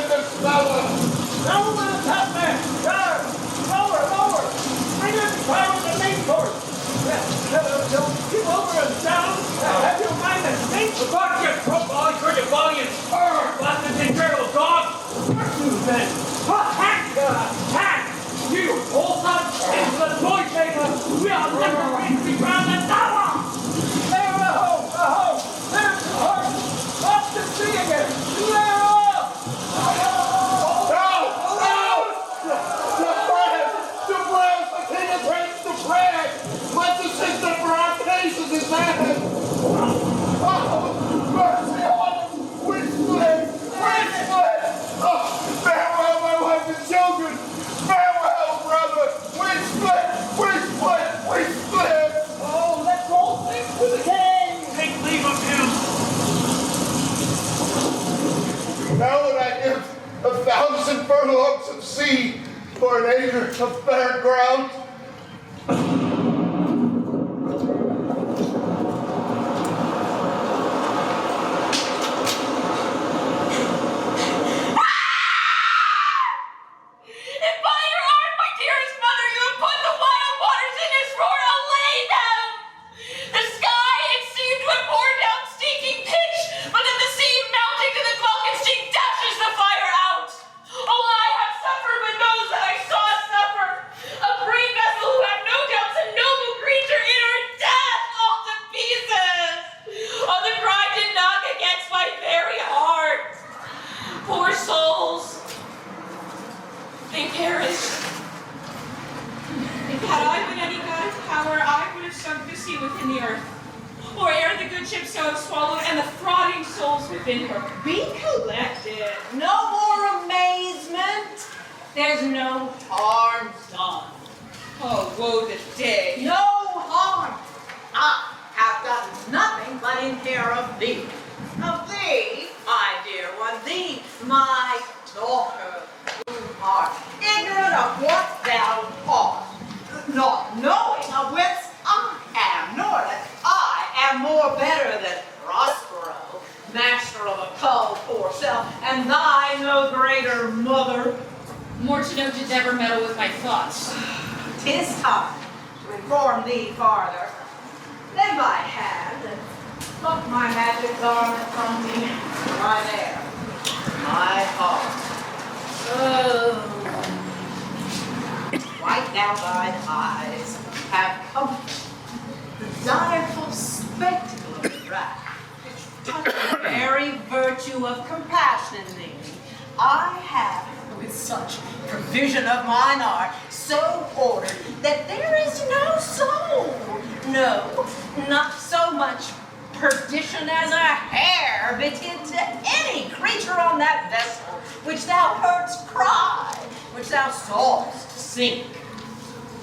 this power! Now we're going to tap there! Guard! Lower, lower! Bring in power to the main course! Don't give over and down! Have you mind the snake? Fuck your football, you're the body and spur! Blasted incredible dog! Fuck you then! Hack! You wholesome, insolent boy shaker! We are never going to be ground the tower! There, aho! There's the horse! Off to sea again! There off! No! The prayers! The king of praise the prayer! Let the sister for our cases is that! Oh, mercy on us! We split! Oh, farewell, my wife and children! Farewell, brother! We split! Oh, let's all sing to the king! Take leave of him! Now would I give 1,000 furlongs of sea for an acre of fair ground?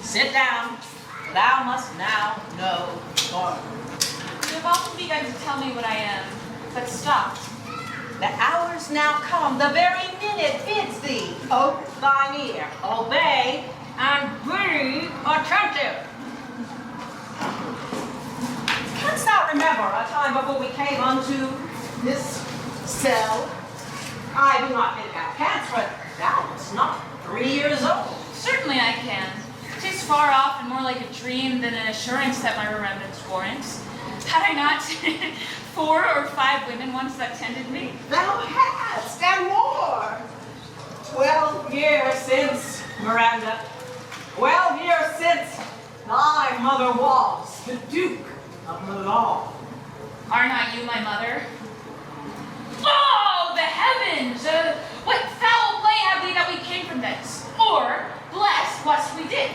Sit down. Thou must now know more. You have often begun to tell me what I am, but stopped. The hour's now come, the very minute bids thee. Open thine ear, obey, and be attentive. Canst thou remember a time before we came unto this cell? I do not think thou canst, but thou wast not 3 years old. Certainly I can. 'Tis far off and more like a dream than an assurance that my remembrance warrants. Had I not 4 or 5 women once that tended me? Thou hast, and more. 12 years since, Miranda. 12 years since thy mother was the Duke of Milan. Are not you my mother? Oh, the heavens! What foul play have we that we came from thence? Or, blessed was we did?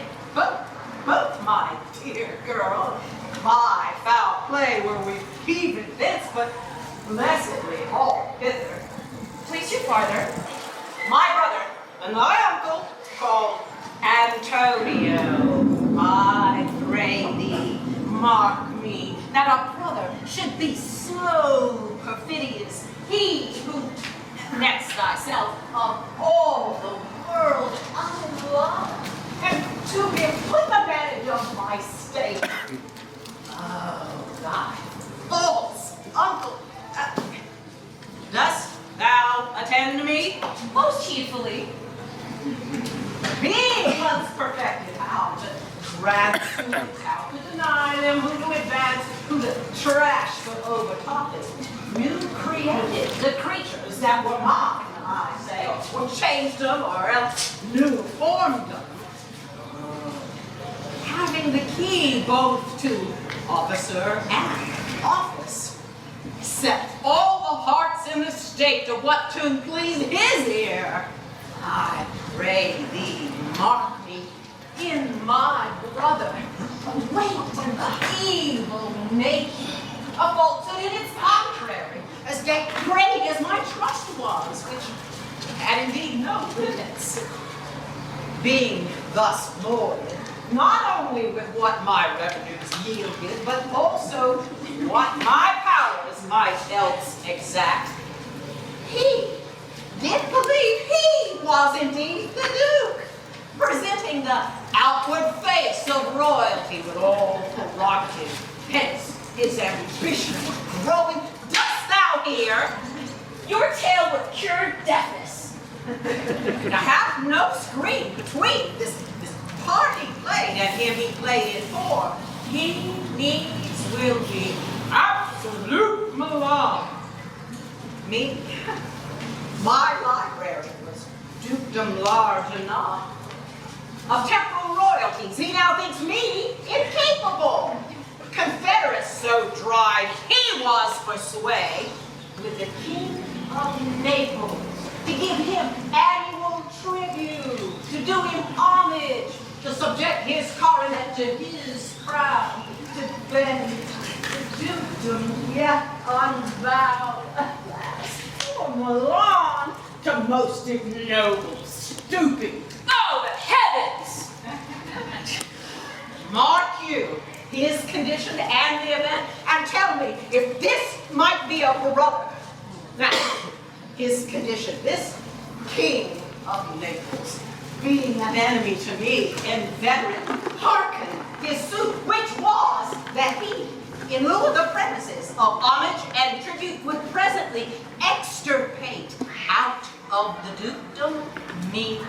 Both, my dear girl, by foul play were we even thence, but blessedly all hither. Please you farther. My brother and thy uncle, called Antonio, I pray thee, mark me, that a brother should be so perfidious, he who, next thyself, of all the world I love, and to be with advantage of my state. Oh, thy false uncle. Dost thou attend? attend me? Most cheerfully. Being once perfected, how to grant students, how to deny them, who to advance, who to trash but overtop it. You created the creatures that were mine, I say, or changed them, or else new formed them. Having the key both to officer and office, set all the hearts in the state to what tune please his ear. I pray thee, mark me in my brother, awaken the evil nature, a falsehood in its contrary, as great as my trust was, which had indeed no limits. Being thus loyal, not only with what my revenues yielded, but also what my powers might else exact, he did believe he was indeed the Duke, presenting the outward face of royalty with all prerogative. Hence, his ambition growing. Dost thou hear? Your tale would cure deafness. I have no screen between this party played and him he played it for. He needs will be absolute Milan. Me? My library was dukedom large enough. Of temporal royalties, he now thinks me incapable. Confederates so dry he was for sway, with the King of Naples to give him annual tribute, to do him homage, to subject his coronet to his crown, to bend the dukedom yet unbowed at last. For Milan to most ignoble stooping. Oh, the heavens! Mark you his condition and the event, and tell me if this might be a brother. Now, his condition, this king of Naples, being an enemy to me, inveterate, hearken his suit, which was that he, in lieu of the premises of homage and tribute, would presently extirpate out of the dukedom me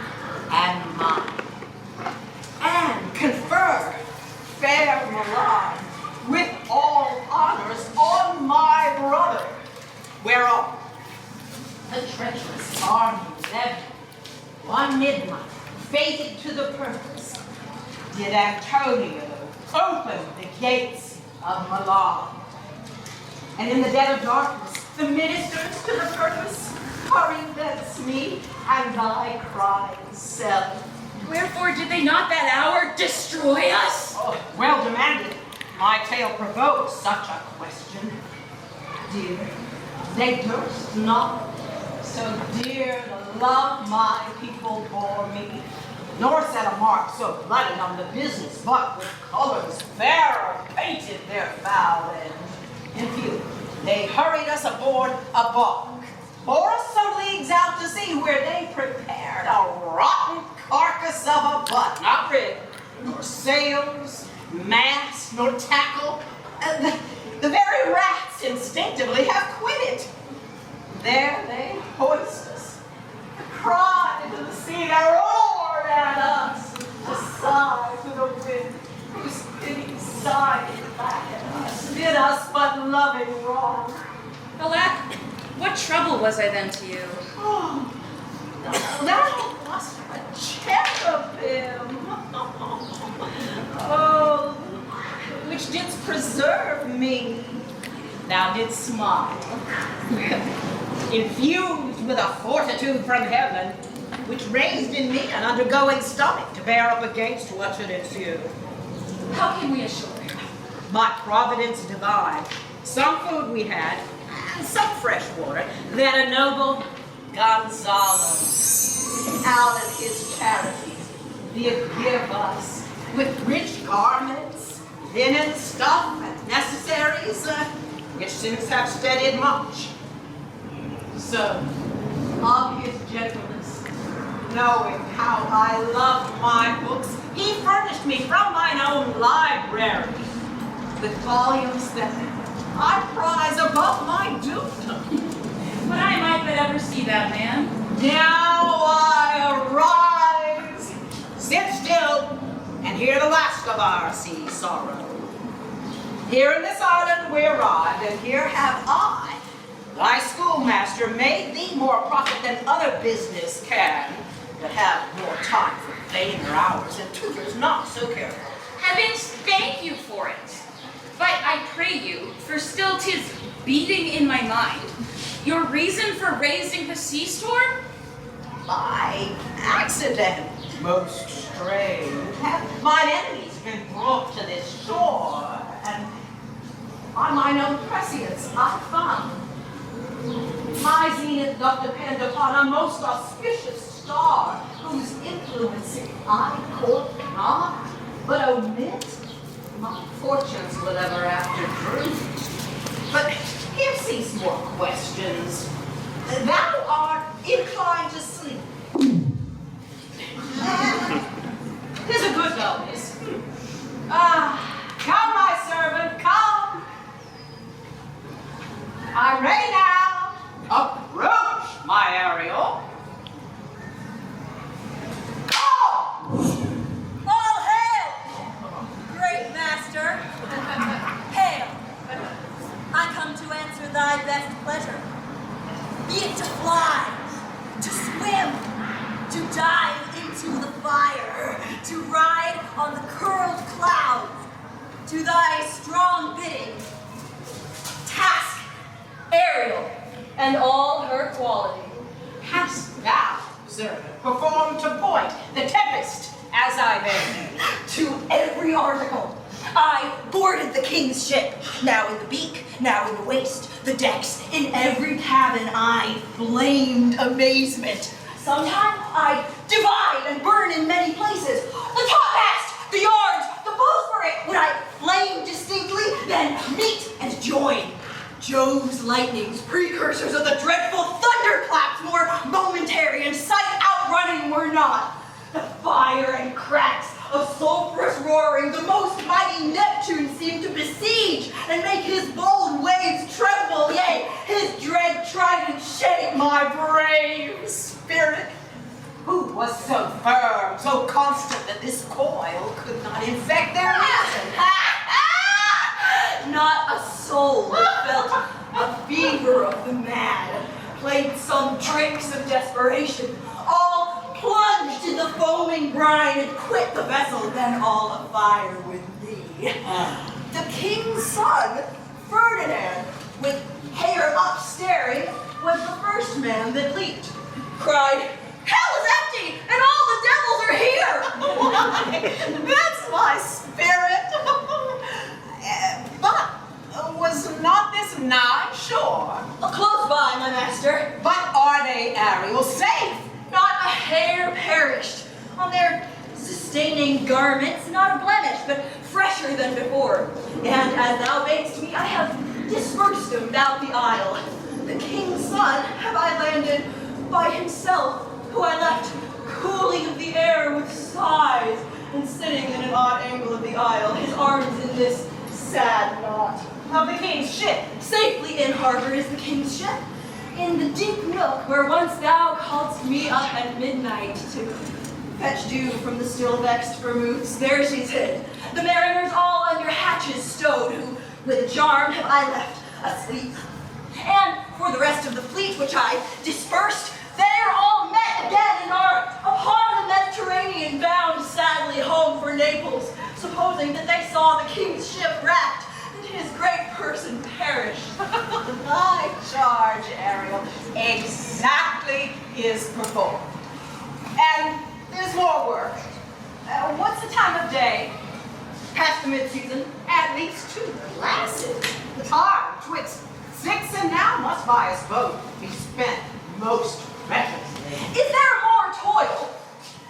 and mine, and confer fair Milan with all honors on my brother, whereof the treacherous army levied one midnight, fated to the purpose, did Antonio open the gates of Milan. And in the dead of darkness, the ministers to the purpose hurried thence me and thy crying self. Wherefore did they not that hour destroy us? Oh, well demanded. My tale provokes such a question. Dear, they durst not. So dear the love my people bore me, nor set a mark so bloody on the business, but with colors fairer painted their foul end. In few, they hurried us aboard a bark, bore us some leagues out to sea, where they prepared a rotten carcass of a butt, not rig, nor sails, mast, nor tackle. The very rats instinctively have quitted. There they hoist us, cried into the sea, they roared at us, to sigh to the wind, whose pity sighed back at us, did us but loving wrong. Alack, what trouble was I then to you? Oh, thou wast a cherubim, oh, which didst preserve me. Thou didst smile, infused with a fortitude from heaven, which raised in me an undergoing stomach to bear up against what should ensue. How can we assure? My providence divine, some food we had, and some fresh water, that a noble Gonzalo, out of his charities, did give us, with rich garments, linen, stuff, and necessaries, which since have steadied much. So, of his gentleness, knowing how I love my books, he furnished me from mine own library with volumes that I prize above my dukedom. But I might but ever never see that man. Now I arise. Sit still and hear the last of our sea sorrow. Here in this island we arrived, and here have I, thy schoolmaster, made thee more profit than other business can, but have more time for vainer hours and tutors not so careful. Heavens thank you for it. But I pray you, for still 'tis beating in my mind, your reason for raising the sea storm? By accident, most strange, have mine enemies been brought to this shore, and by mine own prescience I found my zenith doth depend upon a most auspicious star, whose influencing I court not, but omit my fortunes whatever after drew. But here cease more questions. Thou art inclined to sleep. 'Tis a good notice. Come, my servant, come. I ready now. Approach, my Ariel. All hail, great master. Hail. I come to answer thy best pleasure. Be it to fly, to swim, to dive into the fire, to ride on the curled clouds, to thy strong bidding. Task Ariel and all her quality. Hast thou, servant, performed to point the Tempest as I bade? To every article. I boarded the king's ship, now in the beak, now in the waist, the decks, in every cabin I flamed amazement. Sometimes I divide and burn in many places. The topmast, the yards, the bowsprit, would I flame distinctly, then meet and join. Jove's lightnings, precursors of the dreadful thunderclaps, more momentary and sight outrunning were not. The fire and cracks of sulphurous roaring, the most mighty Neptune seemed to besiege and make his bold waves tremble, yea, his dread trident shake my brave spirit. Who was so firm, so constant that this coil could not infect their reason? Not a soul that felt a fever of the mad, played some tricks of desperation, all plunged in the foaming brine and quit the vessel, then all afire with thee. The king's son, Ferdinand, with hair up staring, was the first man that leaped, cried, "Hell is empty, and all the devils are here!" That's my spirit. But was not this nigh shore? Close by, my master. But are they, Ariel, safe? Not a hair perished. On their sustaining garments, not a blemish, but fresher than before. And as thou badest me, I have dispersed them about the isle. The king's son have I landed by himself, who I left cooling of the air with sighs, and sitting in an odd angle of the isle, his arms in this sad knot. Of the king's ship. Safely in harbor is the king's ship. In the deep nook where once thou calledst me up at midnight to fetch dew from the still vexed vermouths, there she's hid. The mariners all under hatches stowed, who with a jarm have I left asleep. And for the rest of the fleet which I dispersed, they are all met again and are upon the Mediterranean bound sadly home for Naples, supposing that they saw the king's ship wrecked and his great person perish. Thy charge, Ariel, exactly is performed. And there's more work. What's the time of day? Past the mid-season. At least 2 glasses. The time, twixt 6 and now, must by us both be spent most recklessly. Is there more toil?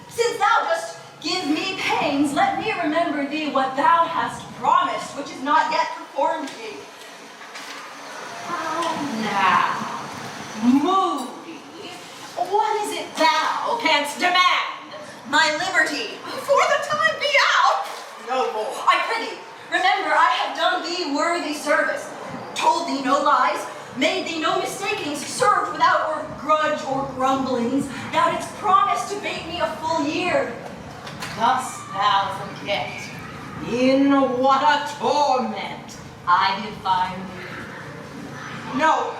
Since thou dost give me pains, let me remember thee what thou hast promised, which is not yet performed thee. Now, Moody, what is it thou canst demand? My liberty, for the time be out. No more. I prithee, remember I have done thee worthy service, told thee no lies, made thee no mistakings, served without or grudge grumblings, thou didst promise to bait me a full year. Dost thou forget in what a torment I did find thee? No,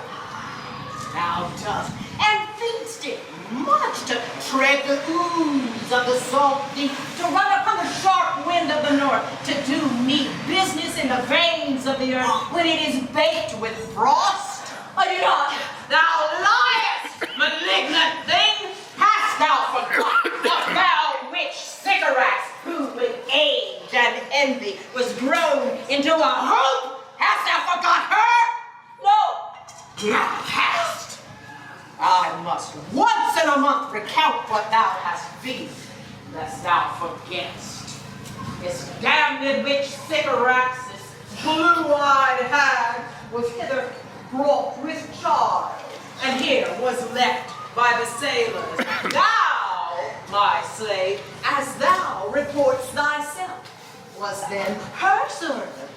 thou dost, and thinkst it much to tread the ooze of the salt deep, to run upon the sharp wind of the north, to do me business in the veins of the earth when it is baked with frost? I do not. Thou liest, malignant thing! Hast thou forgotten the foul witch Sycorax, who with age and envy was grown into a hope? Hast thou forgot her? No. Thou hast. I must once in a month recount what thou hast been, lest thou forgettest. This damned witch Sycorax, this blue-eyed hag, was hither brought with child, and here was left by the sailors. Thou, my slave, as thou reports thyself, was then her servant.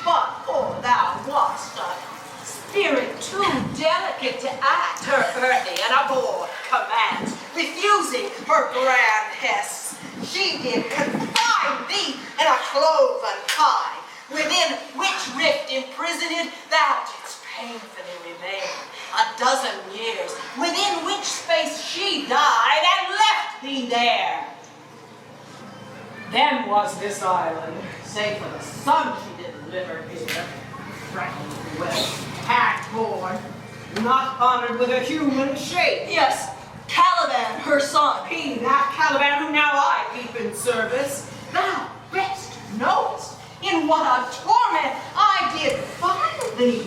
But for thou wast a spirit too delicate to act her earthly and abhorred commands, refusing her grand hests, she did confine thee in a cloven tie, within which rift imprisoned thou didst painfully remain a dozen years, within which space she died and left thee there. Then was this island, save for the son she did deliver here, threatened with, hag-born, not honored with a human shape. Yes, Caliban, her son. He, that Caliban whom now I keep in service, thou best knowest in what a torment I did find thee.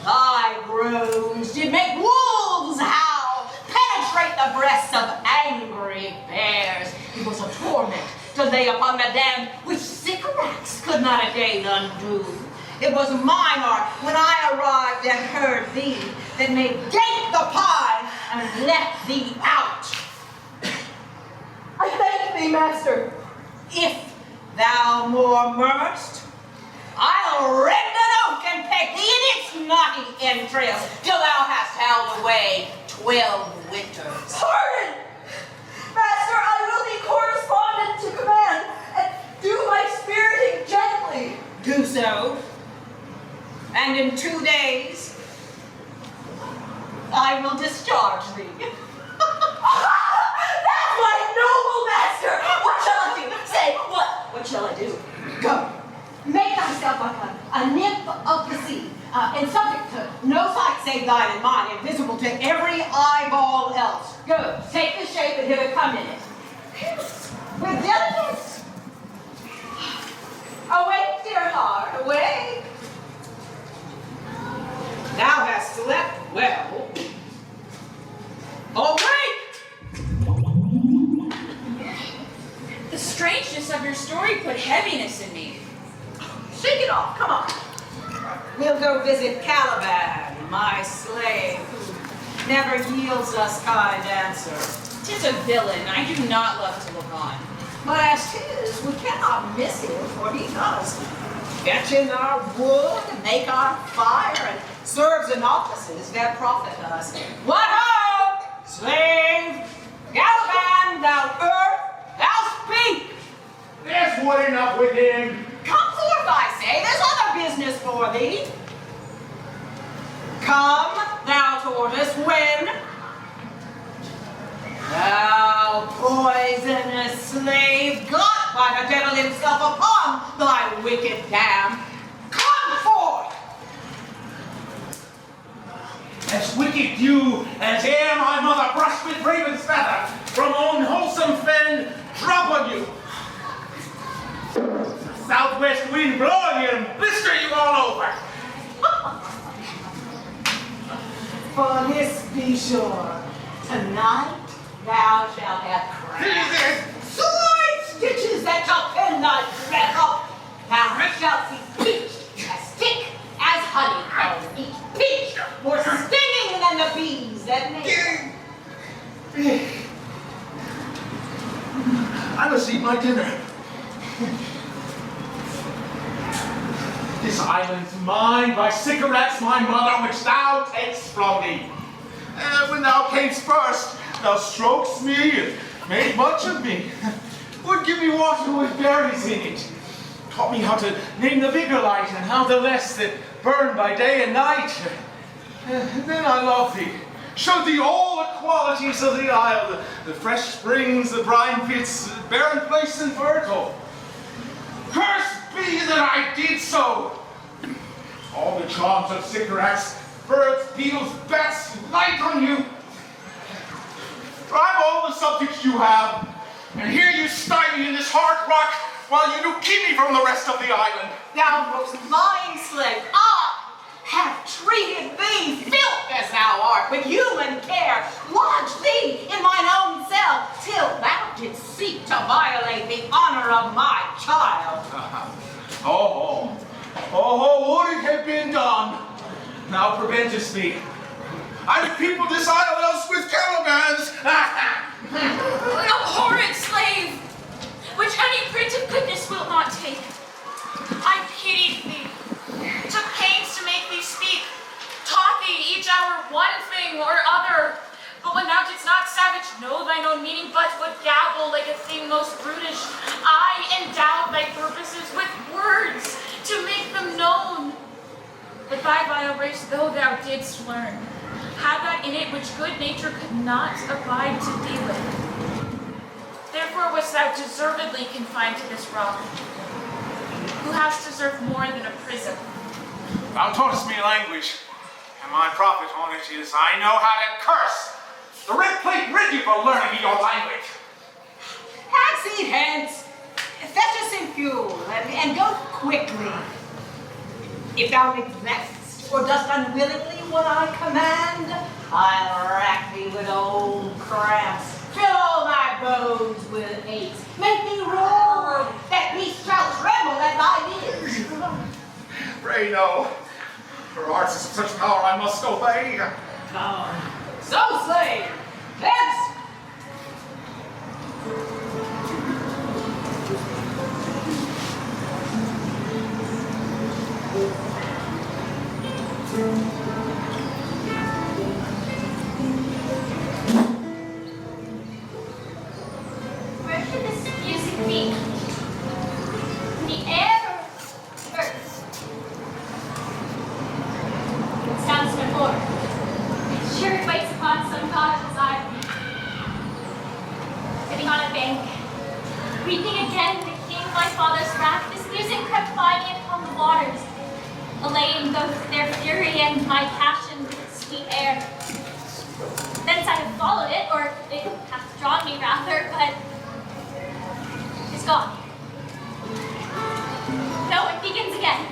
Thy groans did make wolves howl, penetrate the breasts of angry bears. It was a torment to lay upon the damned which Sycorax could not again undo. It was mine art when I arrived and heard thee that made gape the pine and let thee out. I thank thee, master. If thou more murmurest, I'll rend an oak and peg thee in its knotty entrails till thou hast held away 12 winters. Pardon! Master, I will be correspondent to command and do my spiriting gently. Do so, and in 2 days, I will discharge thee. That's my noble master! What shall I do? Say, what shall I do? Go. Make thyself like a nymph of the sea, and subject to no sight save thine and mine, invisible to every eyeball else. Go, take the shape and hither come in it. With diligence. Awake, dear heart, awake. Thou hast slept well. Awake! The strangeness of your story put heaviness in me. Shake it off, come on. We'll go visit Caliban, my slave, who never yields us kind answer. 'Tis a villain I do not love to look on. But as 'tis, we cannot miss him, for he does fetch in our wood, make our fire, and serves in offices that profit us. What ho! Slave! Caliban, thou earth, thou speak! There's wood enough with him. Come forth, I say, there's other business for thee. Come, thou tortoise, when? Thou poisonous slave, got by the devil himself upon thy wicked dam. Come forth! As wicked you as ere my mother brushed with raven's feather from unwholesome fen drop on you. The southwest wind blowing you and blister you all over. For this be sure, tonight thou shalt have cracked sword stitches that shall pin thy breath up. Thou shalt be pinched as thick as honeycomb, each pinch more stinging than the bees that make. I must eat my dinner. This island's mine by Sycorax my mother, which thou takest from me. When thou came first. Thou strokest me and made much of me. Would give me water with berries in it. Taught me how to name the bigger light and how the less that burn by day and night. And then I loved thee. Showed thee all the qualities of the isle, the fresh springs, the brine pits, barren place and fertile. Cursed be that I did so. All the charms of Sycorax, birds, beetles, bats, light on you. Drive all the subjects you have, and here you stymie in this hard rock while you do keep me from the rest of the island. Thou most lying slave, I have treated thee filth as thou art, with human care, lodged thee in mine own cell, till thou didst seek to violate the honor of my child. Would it have been done? Now preventest me. I would people this isle else with Calibans. A horrid slave, which any printed goodness will not take. I pitied thee, took pains to make thee speak, taught thee each hour one thing or other. But when thou didst not savage know thine own meaning, but would gabble like a thing most brutish, I endowed thy purposes with words to make them known. But thy vile race, though thou didst learn, had that in it which good nature could not abide to deal with. Therefore wast thou deservedly confined to this rock, who hast deserved more than a prison. Thou taughtest me language, and my profit on it is I know how to curse. The red plate rid you for learning me your language. Haxie hence, fetch us some fuel, and go quickly. If thou neglectest or dost unwillingly what I command, I'll rack thee with old cramps, fill all thy bones with aches, make thee roar, that beast shall tremble at thy ears. Pray no, for arts is such power I must obey. So slave, hence! Where should this music be? In the air or earth? It sounds before. Sure it waits upon some god's island. Sitting on a bank, weeping again the king my father's wrath, this music crept by me upon the waters, allaying both their fury and my passion with its sweet air. Thence I have followed it, or it hath drawn me rather, but it's gone. No, it begins again.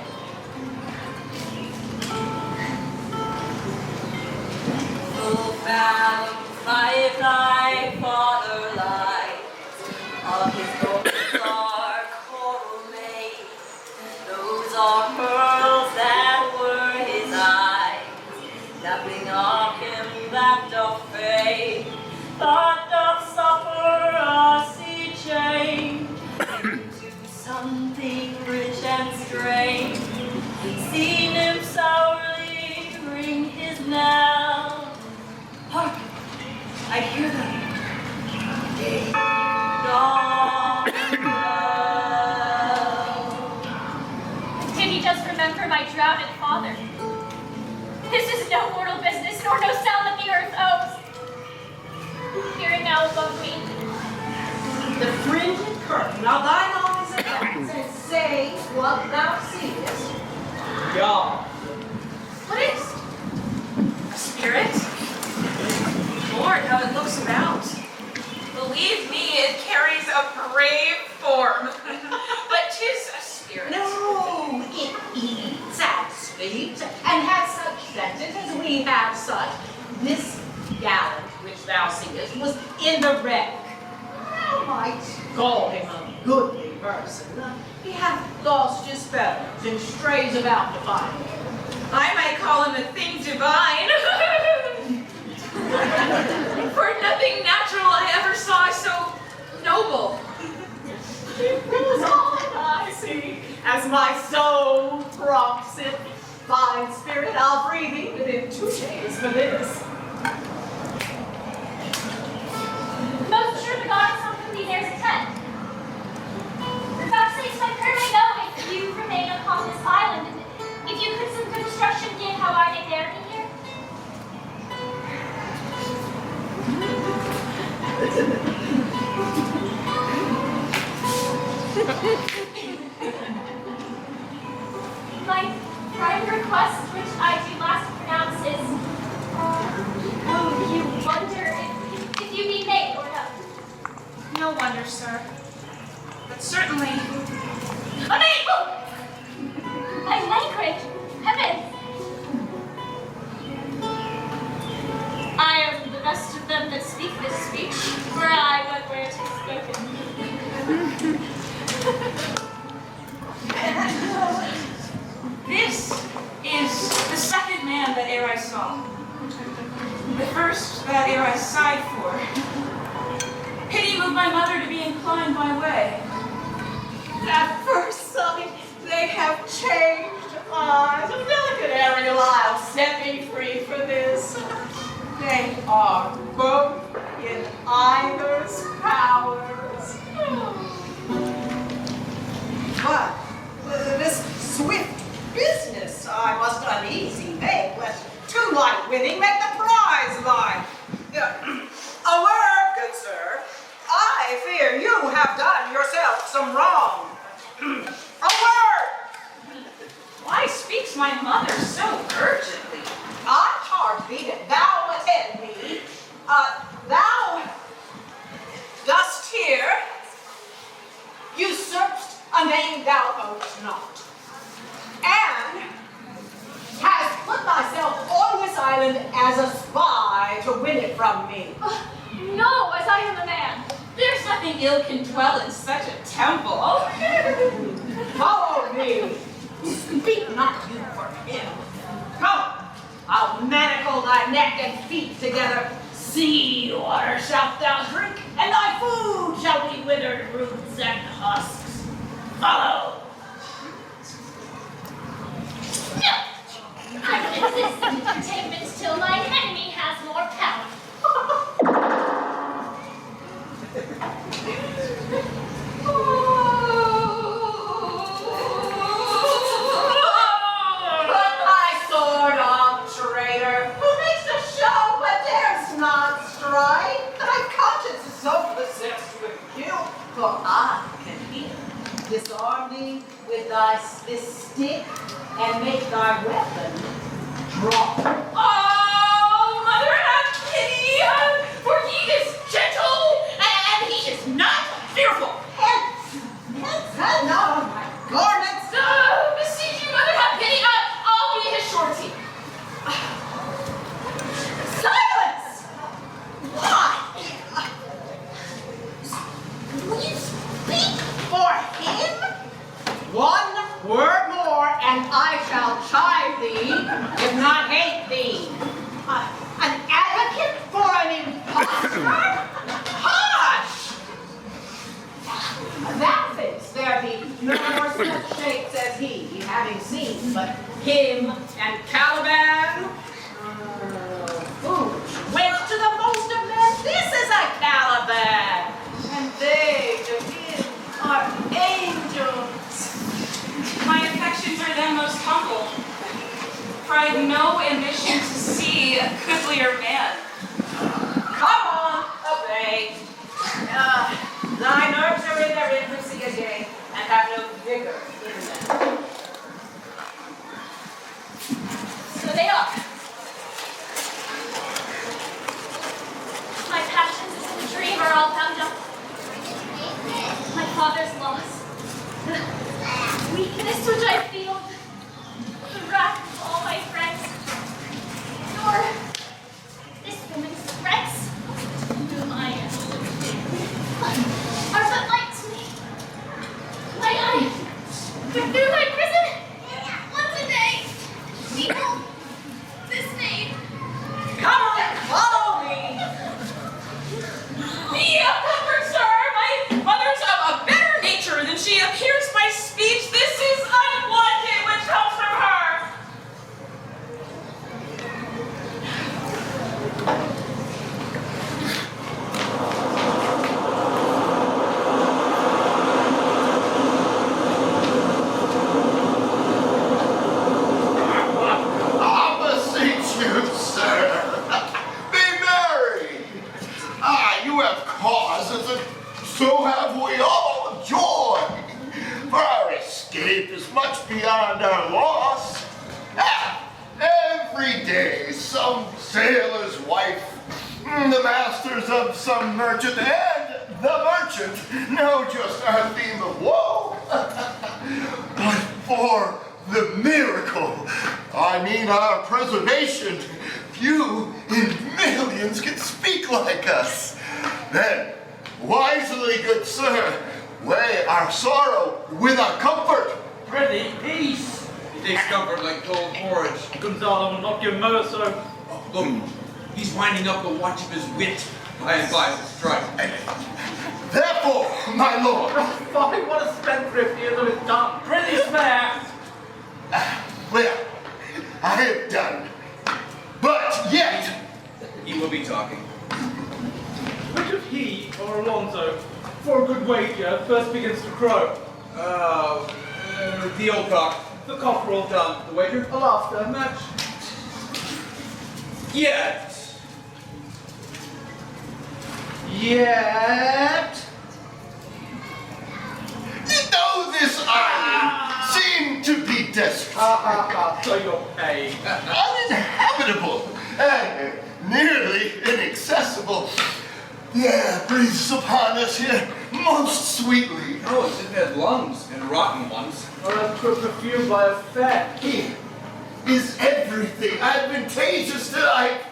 Full fathom five thy father lies, of his golden are coral made. Those are pearls that were his eyes, nothing of him that doth fade, but doth suffer a sea change into something rich and strange. See nymphs hourly ring his knell. Hark! I hear them. Day dawn well. Did he just remember my drowned father? This is no mortal business, nor no sound that the earth owes. Hearing now above me. The fringed curtain of thine eyes advance, and say what thou seest. Y'all. What is? A spirit? Lord, how it looks about. Believe me, it carries a brave form. But 'tis a spirit. No, it eats and sleeps, and has such senses as we have such. This gallant which thou seest was in the wreck. Thou might call him a goodly person. He hath lost his feathers and strays about to find them. I might call him a thing divine. For nothing natural I ever saw so noble. It was all I see, as my soul prompts it. Fine spirit, I'll free thee within 2 days for this. My prime request, which I do last pronounce, is, you wonder if you be made or no? No wonder, sir. But certainly... A maid! Oh! My language! Heavens! I am the best of them that speak this speech, for I went where it is spoken. This is the second man that ere I saw. The first that ere I sighed for. Pity moved my mother to be inclined my way. At first sight, they have changed eyes. Oh, delicate Ariel, I'll set me free for this. They are both in either's powers. But this swift business I must uneasy make, lest too light winning make the prize light. A word, good sir. I fear you have done yourself some wrong. A word! Why speaks my mother so urgently? I charge thee that thou attend me. Thou dost hear, usurped a name thou owest not, and hast put thyself on this island as a spy to win it from me. No, as I am a man. There's nothing ill can dwell in such a temple. Follow me. Speak not you for him. Come, I'll manacle thy neck and feet together. Sea water shalt thou drink, and thy food shall be withered roots and husks. Follow. No! I will resist entertainments till my enemy has more power. Put thy sword off, traitor, who makes a show but dares not strike. Thy conscience is so possessed with guilt, for I can hear. Disarm thee with this stick and make thy weapon drop. Oh, mother, have pity, for he is gentle, and he is not fearful. Hence, and not on my garments. Beseech you, mother, have pity, I'll be his surety. Silence! Why? Will you speak for him? One word more, and I shall chide thee, if not hate thee. An advocate for an impostor? Hush! Thou thinkst there be no more such shapes as he, having seen but him and Caliban? Foolish wench, to the most of men, this is a Caliban, and they to him are angels. My affections are then most humble, for I have no ambition to see a goodlier man. Come on, obey. Thy nerves are in their infancy again, and have no vigor in them. So they are. My passions in the dream are all bound up. My father's loss. The weakness which I feel. The wrath of all my friends. Nor this sailor's wife, the masters of some merchant, and the merchant know just our theme of woe. But for the miracle, I mean our preservation, few in millions can speak like us. Then, wisely, good sir, weigh our sorrow with our comfort. Prithee, peace. He takes comfort like cold porridge. Gonzalo will not give Moeed. Oh, look, he's winding up the watch of his wit. I advise a strike. Therefore, my lord. Fie, what a spendthrift he is of his tongue. Prithee, spare. Well, I have done. But yet, He will be talking. Which of he or Alonso, for a good wager, first begins to crow? The old cock. The cockerel. Done. The wager? A laughter. Match. Yet. though this island seemed to be desperate, So you're paid. uninhabitable, and nearly inaccessible, the air breathes upon us here most sweetly. Oh, as if it had lungs and rotten ones. Or as perfumed by a fat. Here is everything advantageous to life.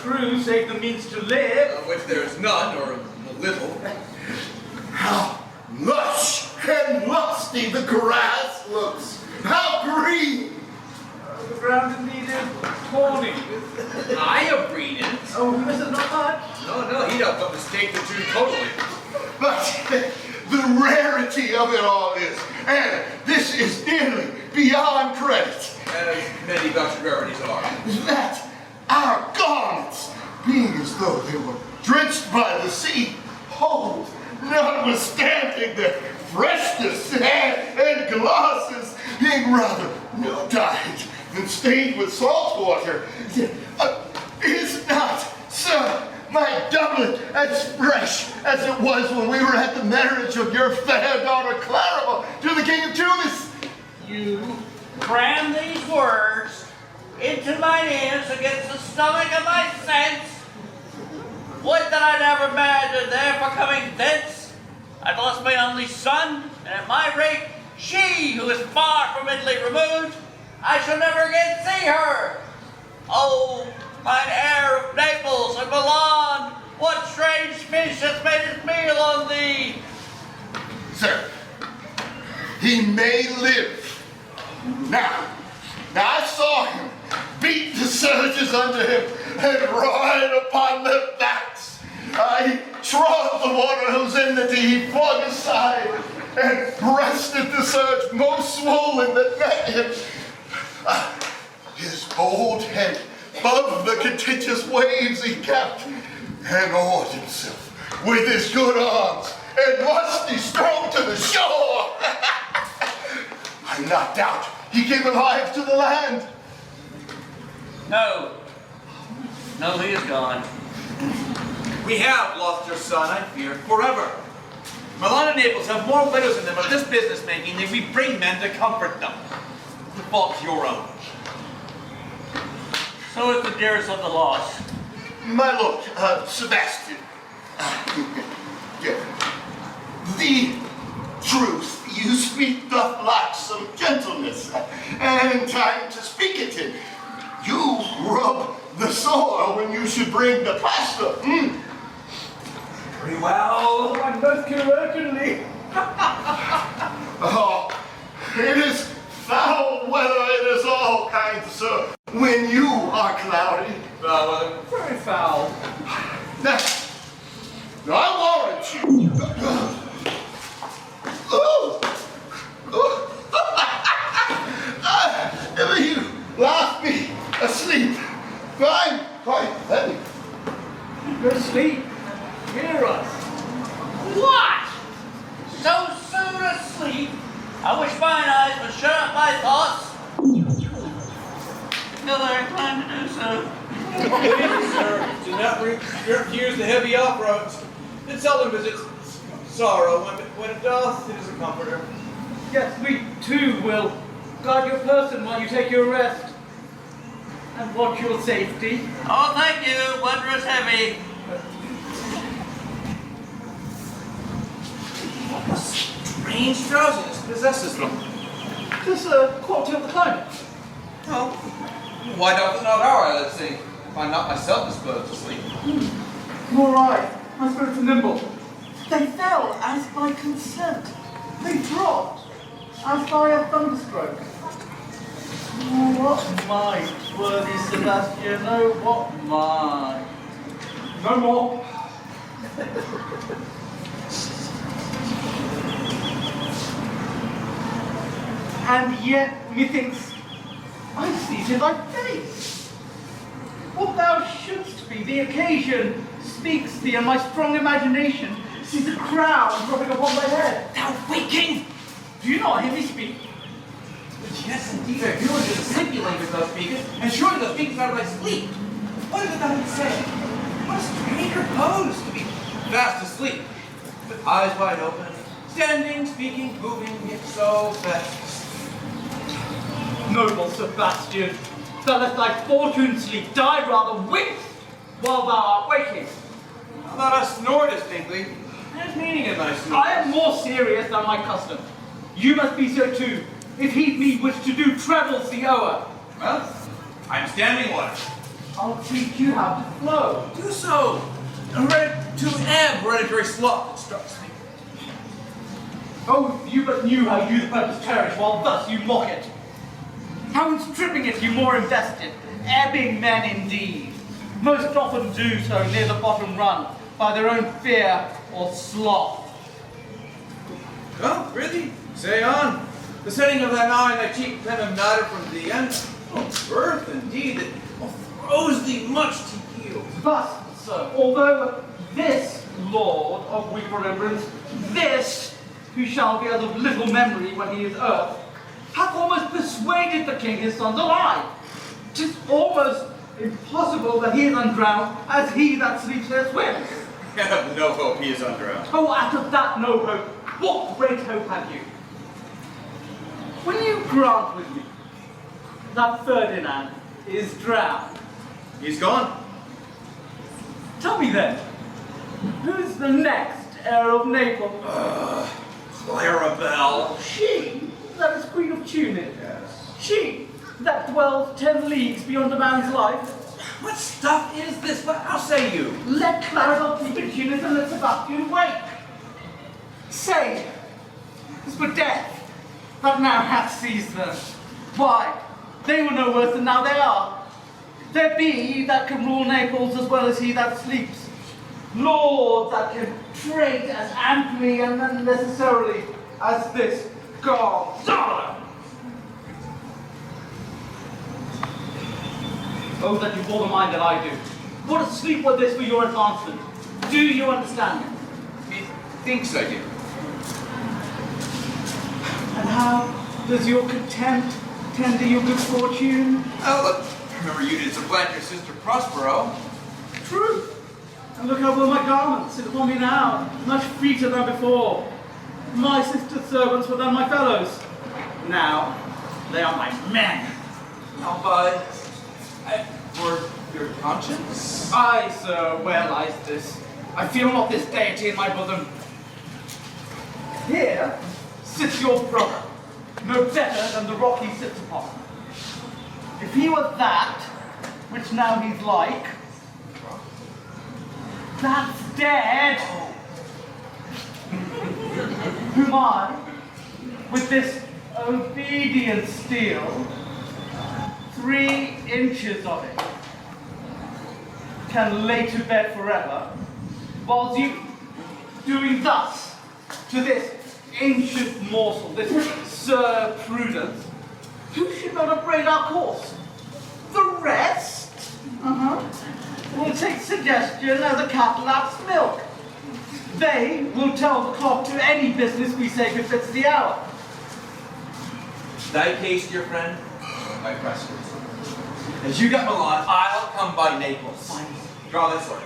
True, save the means to live. Which there is none, or little. How lush and lusty the grass looks. How green. The ground indeed is tawny. I have breed it. Oh, this is not much. No, he'd have mistake the two totally. But the rarity of it all is, and this is nearly beyond credit, As many Dutch rarities are. that our garments, being as though they were drenched by the sea, hold, notwithstanding their freshness and glosses, being rather new-dyed than stained with salt water, is not, sir, my doublet as fresh as it was when we were at the marriage of your fair daughter Clara to the King of Tunis. You cram these words into mine ears against the stomach of my sense. Would that I never imagined therefore coming thence. I've lost my only son, and at my rate, she who is far from Italy removed, I shall never again see her. Oh, mine heir of Naples and Milan, what strange fish has made his meal on thee? Sir, he may live. Now I saw him beat the surges under him and ride upon their backs. I trod the water whose enmity he flung aside and breasted the surge most swollen that met him. His bold head above the contentious waves he kept, and oared himself with his good arms and lusty strode to the shore. I not doubt he came alive to the land. No, he is gone. We have lost your son, I fear, forever. Milan and Naples have more widows in them of this business making than we bring men to comfort them. The fault's your own. So is the dearest of the lost. My lord, Sebastian. The truth you speak doth lack some gentleness and time to speak it in. You rub the sore when you should bring the plaster. Very well. I'm most curiously. Oh, it is foul weather, it is all kinds, sir, when you are cloudy. Very foul. Now, I warrant you. Ever you laugh me asleep. Fine, let me. Go to sleep. Hear us. What? So soon asleep? I wish mine eyes would shut up my thoughts. No, they're inclined to do so. Please, sir, do not refuse the heavy off-roads. It seldom visits sorrow. When it doth, it is a comforter. Yes, we too will guard your person while you take your rest. and watch your safety. Oh, thank you. Wondrous heavy. What a strange drowsiness possesses them. This a quality of the climate. Well, why not our eyelids see? If I'm not myself disposed to sleep. Nor I. My spirits are nimble. They fell as by consent. They dropped as by a thunderstroke. Oh, what might, worthy Sebastian, oh, what might. No more. And yet, methinks, I see it in thy face. What thou shouldst be, the occasion speaks thee, and my strong imagination sees a crown dropping upon thy head. Thou waking! Do you not hear me speak? Yes, indeed, I do. It is a sleepy language thou speakest, and surely thou speakest out of thy sleep. What is it thou didst say? What a strange repose to be fast asleep, with eyes wide open, standing, speaking, moving, yet so fast. Noble Sebastian, thou let thy fortune sleep, die rather winked while thou art waking. Thou dost snore distinctly. There's meaning in thy snore. I am more serious than my custom. You must be so too, if heed me wish to do travels the o'er. Well, I'm standing water. I'll teach you how to flow. Do so. To ebb, hereditary sloth strikes me. Oh, if you but knew how you the purpose cherish, while thus you mock it. How in stripping it you more invested, ebbing men indeed, most often do so near the bottom run, by their own fear or sloth. Oh, really? Say on. The setting of thine eye and thy cheek pen of matter from thee, and birth indeed that throws thee much to yield. Thus, sir, although this Lord of weak remembrance, this, who shall be as of little memory when he is earth, hath almost persuaded the king his son's alive. 'Tis almost impossible that he is undrowned, as he that sleeps there swims. I have no hope he is undrowned. Oh, out of that no hope, what great hope have you? Will you grant with me that Ferdinand is drowned? He's gone. Tell me then, who's the next heir of Naples? Clarabelle. She that is Queen of Tunis. Yes. She that dwells 10 leagues beyond a man's life. What stuff is this? How say you? Let Clarabelle keep in Tunis and let Sebastian wake. Say, it's for death that now hath seized them. Why, they were no worse than now they are. There be that can rule Naples as well as he that sleeps. Lords that can trade as amply and unnecessarily as this Gonzalo. Oh, that you bore the mind that I do. What a sleep were this for your advancement. Do you understand me? Methinks I do. And how does your contempt tender your good fortune? Oh, look, remember you did supplant your sister Prospero. True. And look how well my garments sit upon me now, much fleeter than before. My sister's servants were then my fellows. Now, they are my men. Now, but for your conscience? Aye, sir, well lies this. I feel not this deity in my bosom. Here sits your brother, no better than the rock he sits upon. If he were that, which now he's like, that's dead. Whom I, with this obedient steel, 3 inches of it, can lay to bed forever, whilst you doing thus to this ancient morsel, this Sir Prudence, who should not upbraid our course? The rest? Will take suggestion as a cat laps milk. They will tell the clock to any business we say befits the hour. Thy case, dear friend, my question. As you got Milan, I'll come by Naples. Draw this sword.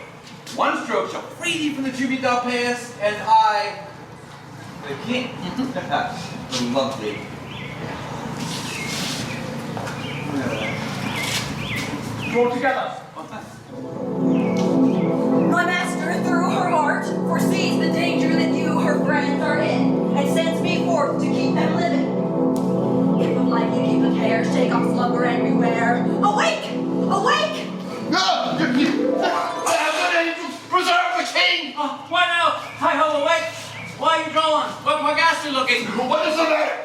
One stroke shall free thee from the tribute thou payest, and I, the king, will love thee. Draw together. My master, through her heart, foresees the danger that you, her friends, are in, and sends me forth to keep them living. It would likely keep the pair, shake off slumber and beware. Awake! Awake! No! Good angels, preserve the king! Why now? Hi-ho, awake! Why are you gone? What ghastly looking? What is the matter?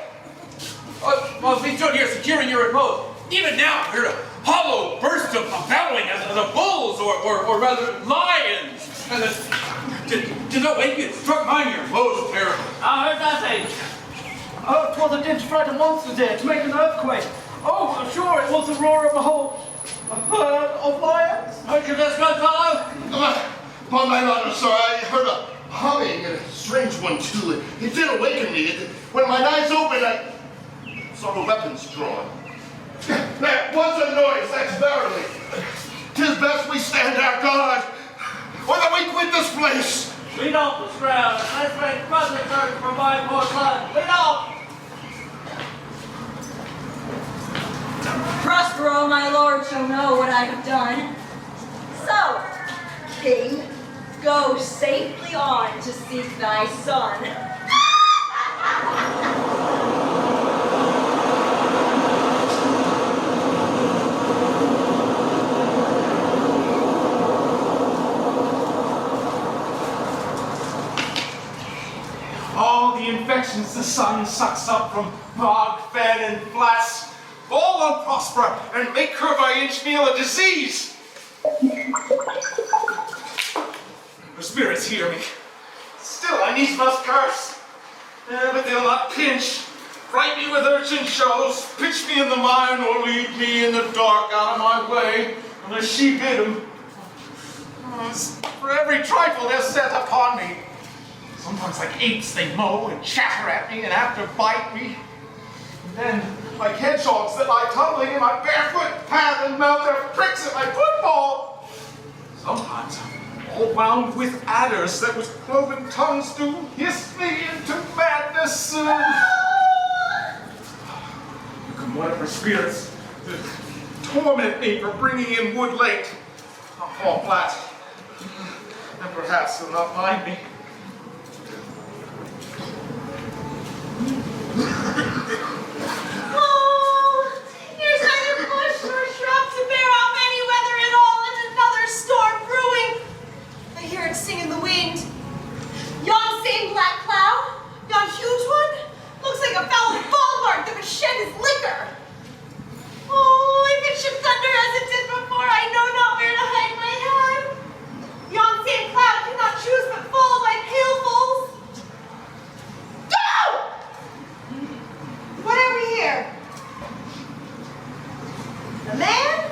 Well, we stood here secure in your repose. Even now, I heard a hollow burst of bellowing as of bulls, or rather lions. And did not wake you? It struck mine ear most terrible. I heard nothing. Oh, 'twas a din to fright a monster there, to make an earthquake. Oh, sure, it was the roar of a herd of lions. Heard you this, Gonzalo? Upon my honor, sir, I heard a humming, and a strange one too. It did awaken me. When my eyes opened, I saw the weapons drawn. That was a noise, that's verily. 'Tis best we stand our guard, or that we quit this place. Lead off the ground, and let's make present search for my poor son. Lead off! Prospero, my lord, shall know what I have done. So, king, go safely on to seek thy son. All the infections the sun sucks up from bog, fen, and flats fall on Prospero and make her by inch meal a disease. Her spirits hear me. Still, I needs must curse. But they'll not pinch, fright me with urchin shows, pitch me in the mire, nor lead me in the dark out of my way, unless she bid 'em. For every trifle they're set upon me. Sometimes like apes they mow and chatter at me and after bite me. And then, like hedgehogs that lie tumbling in my barefoot path and mount their pricks at my football. Sometimes all wound with adders that with cloven tongues do hiss me into madness. You can whatever spirits that torment me for bringing in wood late. I'll fall flat, and perhaps they'll not mind me. Oh, here's neither bush nor shrub to bear off any weather at all, and another storm brewing. I hear it sing in the wind. Yon same black cloud, yon huge one, looks like a foul bulwark that would shed his liquor. Oh, if it should thunder as it did before, I know not where to hide my head. Yon same cloud cannot choose but fall by pailfuls. Go! What have we here? A man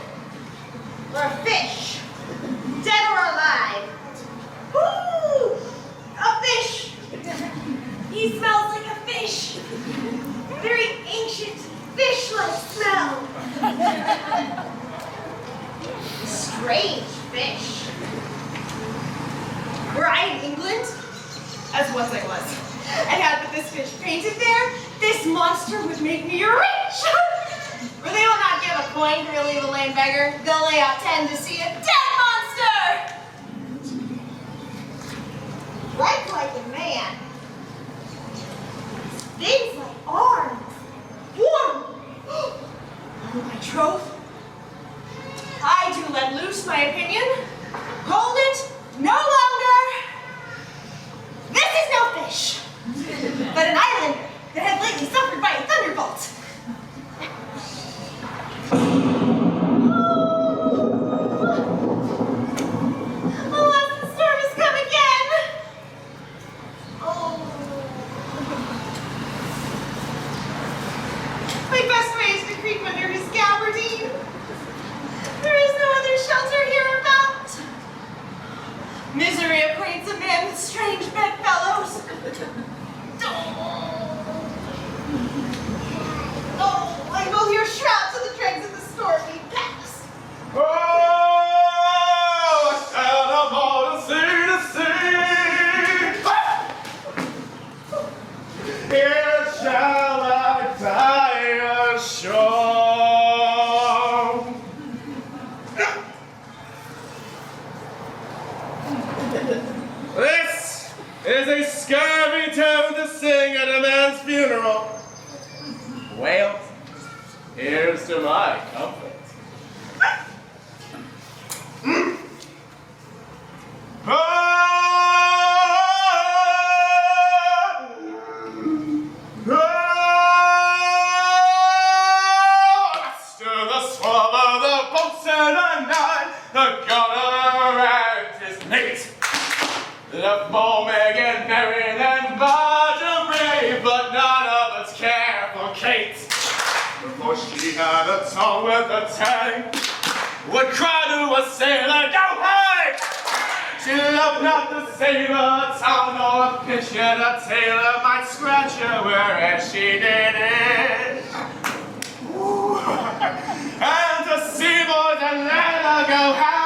or a fish? Dead or alive? Ooh! A fish! He smells like a fish. Very ancient, fish-like smell. Strange fish. Were I in England, as once I was, and had but this fish painted there, this monster would make me rich! For they will not give a coin to relieve a lame beggar. They'll lay out 10 to see a dead monster! Legs like a man. Things like arms. Warm. Oh, my troth. I do let loose my opinion. Hold it no longer. This is no fish, but an islander that had lately suffered by a thunderbolt. Alas, the storm has come again. Oh. My best way is to creep under his gabardine. There is no other shelter hereabout. Misery acquaints a man with strange bedfellows. Oh, I will hear shouts of the dregs of the storm we pass. Oh, stand up on the sea to sea. Here shall I die ashore. This is a scurvy tune to sing at a man's funeral. Well, here's to my comfort. Love more Megan, Mary than Marjorie, but none of us care for Kate. Before she had a tongue with a tang, would cry to a sailor, go hang! She loved not the sailor, a town or a pitch, yet a tailor might scratch her whereas she did it. Ooh. And to seaboard and let her go hang.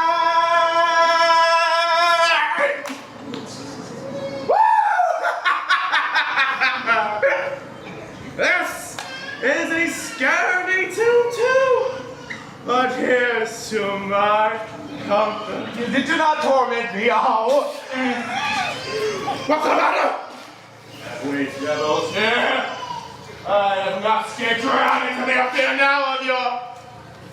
This is a scurvy too, but here's to my comfort. Do not torment me, oh! What's the matter? That weak devil's here. I have not scared drowning to be up there now of your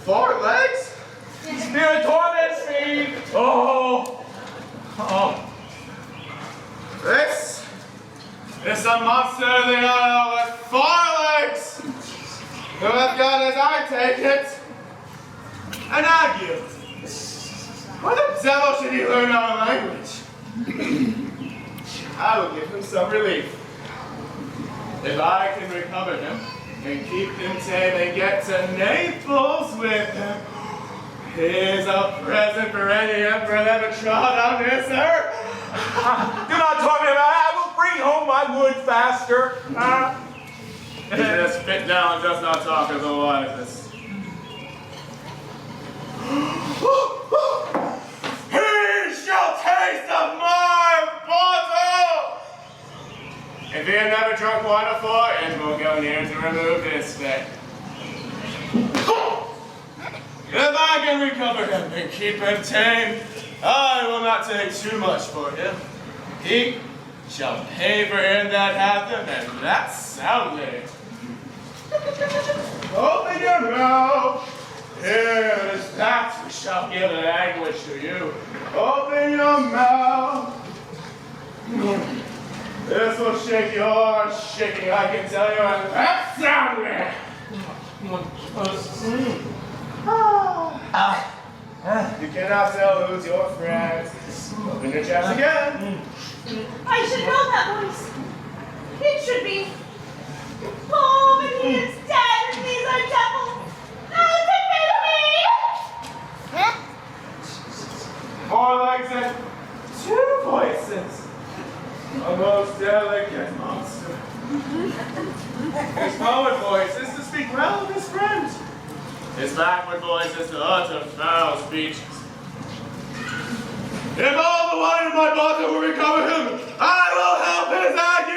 forelegs. Spirit torments me. Oh. This is a monster they know with 4 legs, who have got, as I take it, an ague. Why the devil should he learn our language? I will give him some relief. If I can recover him and keep him tame and get to Naples with him, here's a present for any emperor that ever trod on this earth. Do not torment me, I will bring home my wood faster. He just spit down and does not talk as the wisest. He shall taste of my bottle! If he had never drunk wine before, and we'll go near to remove his spit. If I can recover him and keep him tame, I will not take too much for him. He shall pay for him that hath him, and that's soundly. Open your mouth. Here is that which shall give language to you. Open your mouth. This will shake your shaking, I can tell you, and that's soundly. You cannot tell who's your friend. Open your chest again. I should know that voice. It should be. Oh, but he is dead and these are devils. Oh, defend me! 4 legs and 2 voices. A most delicate monster. His forward voice is to speak well of his friend. His backward voice is to utter foul speeches. If all the wine in my bottle will recover him, I will help his ague.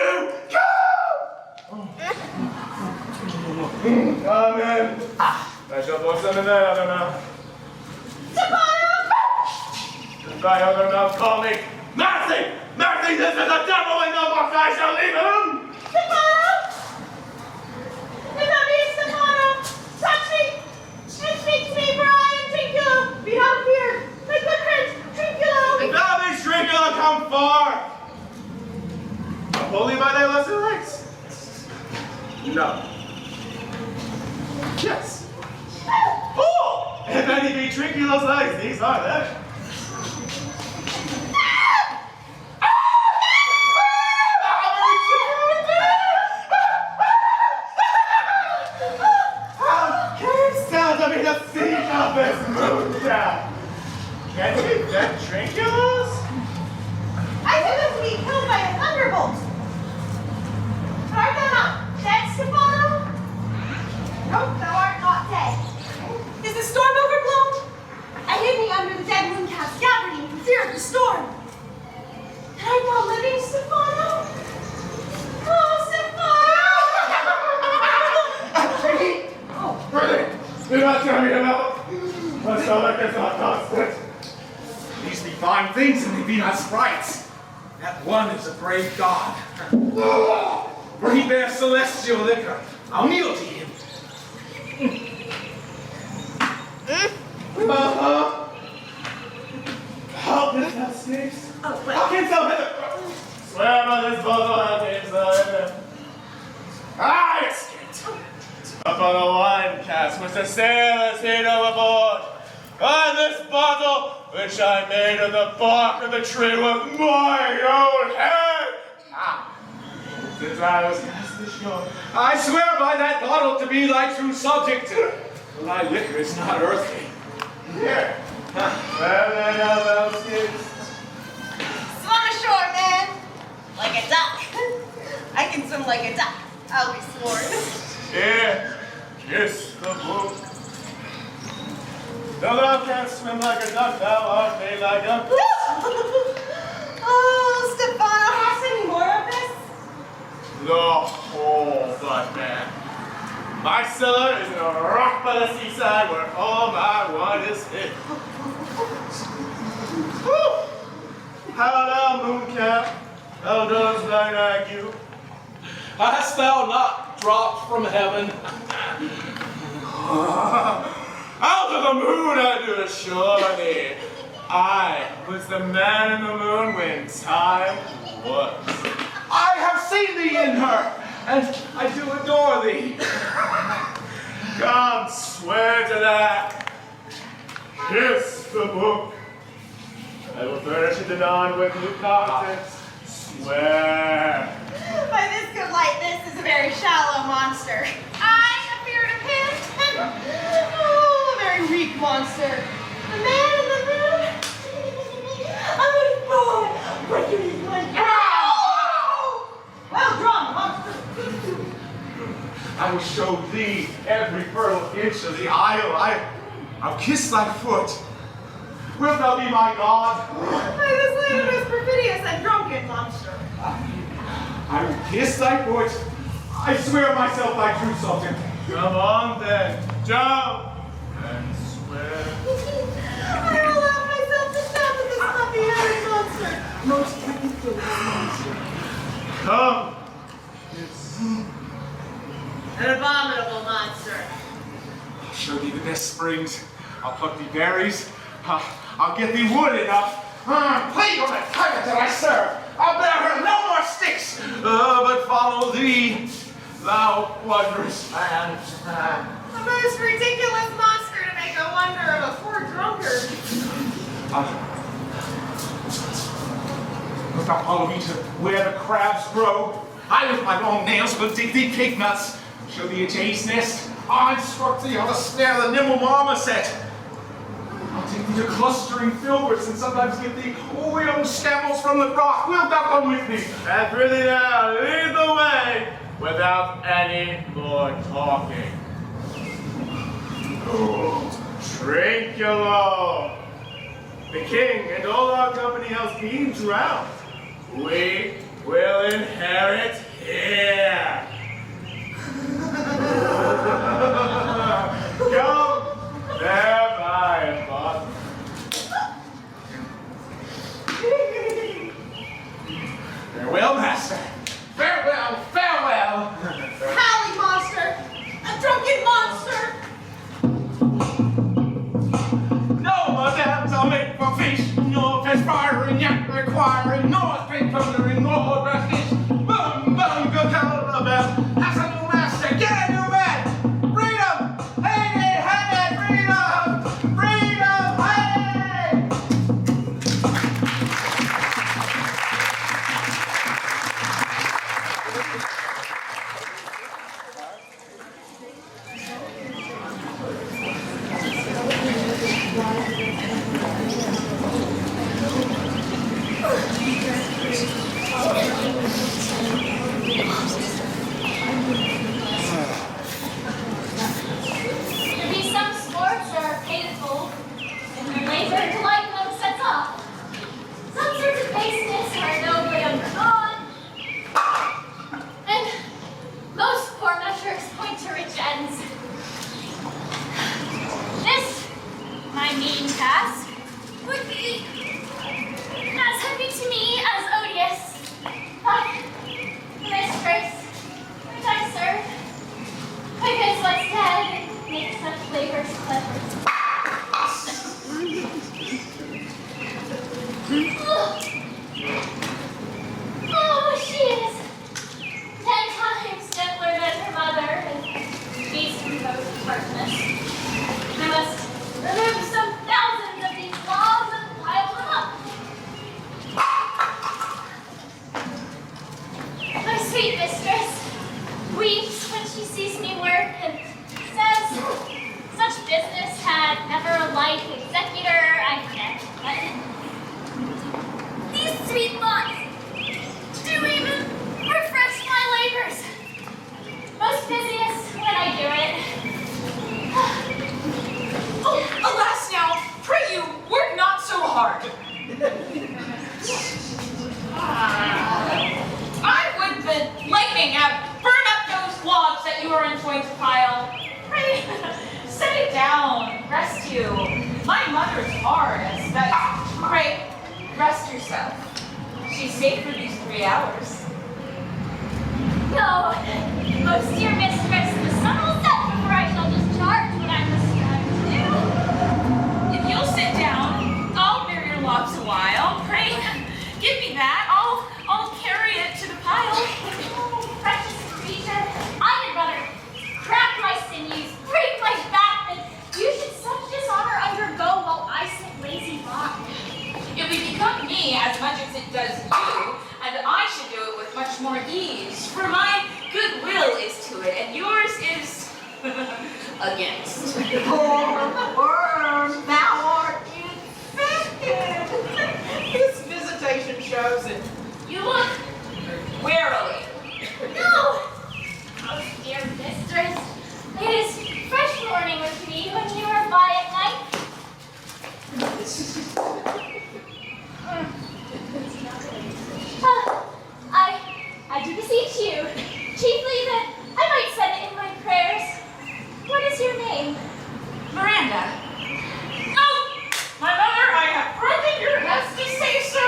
Go! Amen. I shall pour some in that other mouth. Stephano! If my other mouth call me, Mercy! Mercy, this is a devil in no box, I shall leave him! Stephano! If that means Stephano, touch me! And speak to me, for I am Trinculo. Be not fear. My good friend, Trinculo. If thou beest Trinculo, come forth! Only by thy lesser rights? No. Yes. Fool! If any be Trinculo's legs, these are them. How canst thou to be the seat of this moon down? Can we vet Trinculos? I took them to be killed by a thunderbolt. But art thou not dead, Stephano? Nope, thou art not dead. Is the storm overblown? I hid me under the dead mooncalf's gabardine for fear of the storm. And art thou living, Stephano? Oh, Stephano! Really? Do not tell me about my stomach is not constant. These be fine things in the be my sprites. That one is a brave god. For he bears celestial liquor. I'll kneel to him. How did that snakes? How can some swear by this bottle how came so I escaped. Up on a wine cask which the sailors hid overboard. And this bottle which I made of the bark of the tree with my own hand. Since I was cast ashore, I swear by that bottle to be thy true subject. Thy liquor is not earthly. Here. Where then are those kids? Swim ashore, man. Like a duck. I can swim like a duck. I'll be sworn. Here, kiss the book. Though thou canst swim like a duck, thou art made like a... Oh, Stephano, have any more of this? The whole but man. My cellar is in a rock by the seaside where all my wine is hid. How thou mooncap, how does thine ague? Hast thou not dropped from heaven? Out of the moon I do assure thee. I was the man in the moon when time was. I have seen thee in her, and I do adore thee. Come, swear to that. Kiss the book. I will furnish it anon with new contents. Swear. By this good light, this is a very shallow monster. I appeared of him. Oh, a very weak monster. The man in the moon. I'm a boy. Breaking his leg. Well done, monster. I will show thee every fertile inch of the isle. I'll kiss thy foot. Wilt thou be my god? By this light, most perfidious and drunken monster. I will kiss thy foot. I swear myself thy true subject. Come on then, jump and swear. I will allow myself to stab at this puppy-headed monster. Most ridiculous monster. Come. An abominable monster. I'll show thee the best springs. I'll pluck thee berries. I'll get thee wood enough. Plague on that tyrant that I serve. I'll bear her no more sticks, but follow thee, thou wondrous man. The most ridiculous monster to make a wonder of a poor drunkard. Wilt thou follow me to where the crabs grow? I with my long nails will dig thee pig nuts. Show thee a jay's nest. I'll instruct thee how to snare the nimble marmoset. I'll take thee to clustering filberts and sometimes give thee young stamels from the rock. Wilt thou come with me? And prithee now, lead the way without any more talking. Trinculo, the king and all our company else being drowned, we will inherit here. Come, there my father. Farewell, master. Farewell, farewell. Howling monster! A drunken monster! No, madame, I'll make for fish. No perspiring, yet requiring no strength thundering, no restless. Boom, boom, go Caliban. That's a new master. Get a new man. Freedom! Hey, hey, freedom! Freedom! Hey! down. Rest you. My mother's hard as that. Pray, rest yourself. She's safe for these 3 hours. No, most dear mistress, the sun will set before I shall discharge what I must strive to do. If you'll sit down, I'll bear your locks a while. Pray, give me that. I'll carry it to the pile. Oh, precious creature, I had rather crack my sinews, break my back, than you should such dishonor undergo while I sit lazy by. It would become me as much as it does you, and I should do it with much more ease. For my goodwill is to it, and yours is against. Worm, thou art infected. This visitation shows it. You look warily. No! Oh, dear mistress, it is fresh morning with me when you are by at night. I do beseech you, chiefly that I might set it in my prayers. What is your name? Miranda. Oh, my mother, I have broken your nest to say so.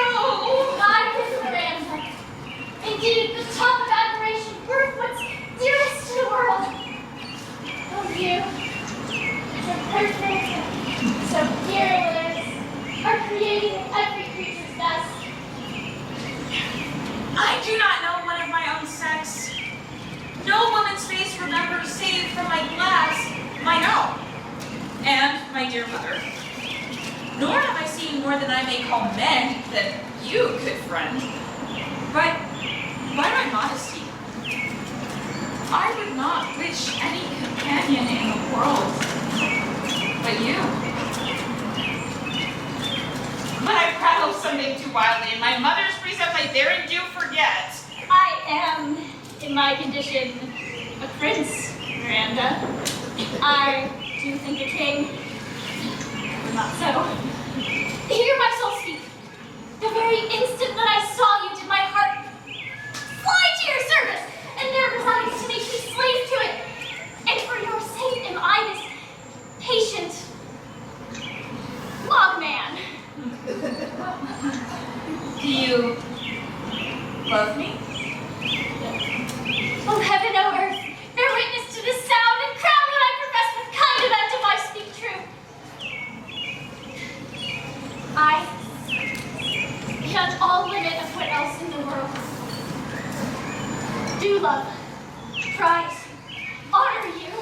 I is Miranda. Indeed, the top of admiration, worth what's dearest to the world. Oh, you, so perfect, so fearless, are creating every creature's best. I do not know one of my own sex. No woman's face remembers save from my glass, mine own, and my dear mother. Nor have I seen more than I may call men that you could friend. But by my modesty, I would not wish any companion in the world but you. But I prattle something too wildly, and my mother's precept I dare and do forget. I am, in my condition, a prince, Miranda. I do think a king, but not so. Hear my soul speak. The very instant that I saw you did my heart fly to your service, and there resides to make me slave to it. And for your sake am I this patient log man. Do you love me? Oh, heaven, oh, earth, bear witness to this sound and crown what I profess with kind event if I speak true. I, beyond all limit of what else in the world, do love, prize, honor you.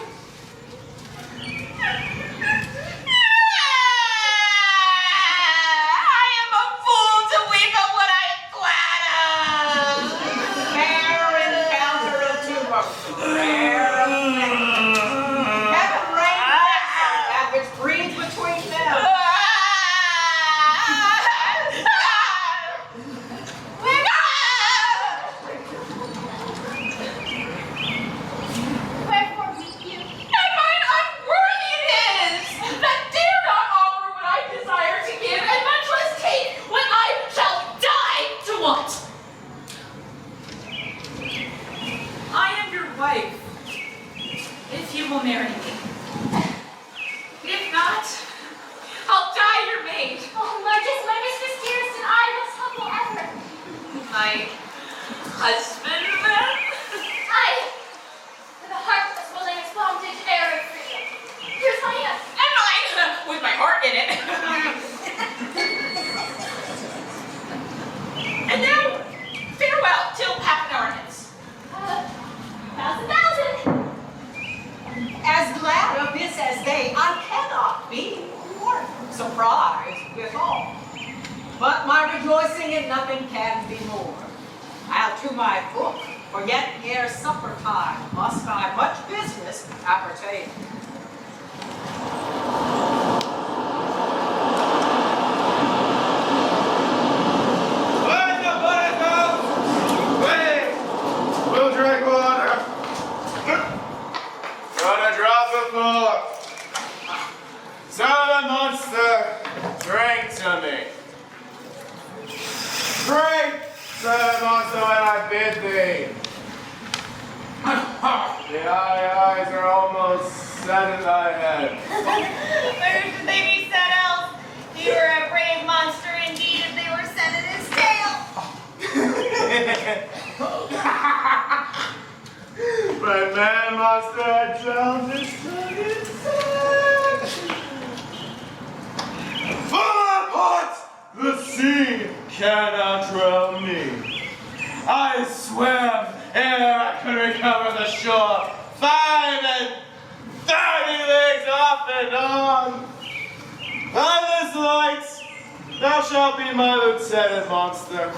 The eyes are almost set in thy head. Where should they be set else? You were a brave monster indeed if they were set in his tail. But man monster had drowned his tongue inside. For what? The sea cannot drown me. I swam ere I could recover the shore. 35 leagues off and on. By this light, thou shalt be my lieutenant, monster.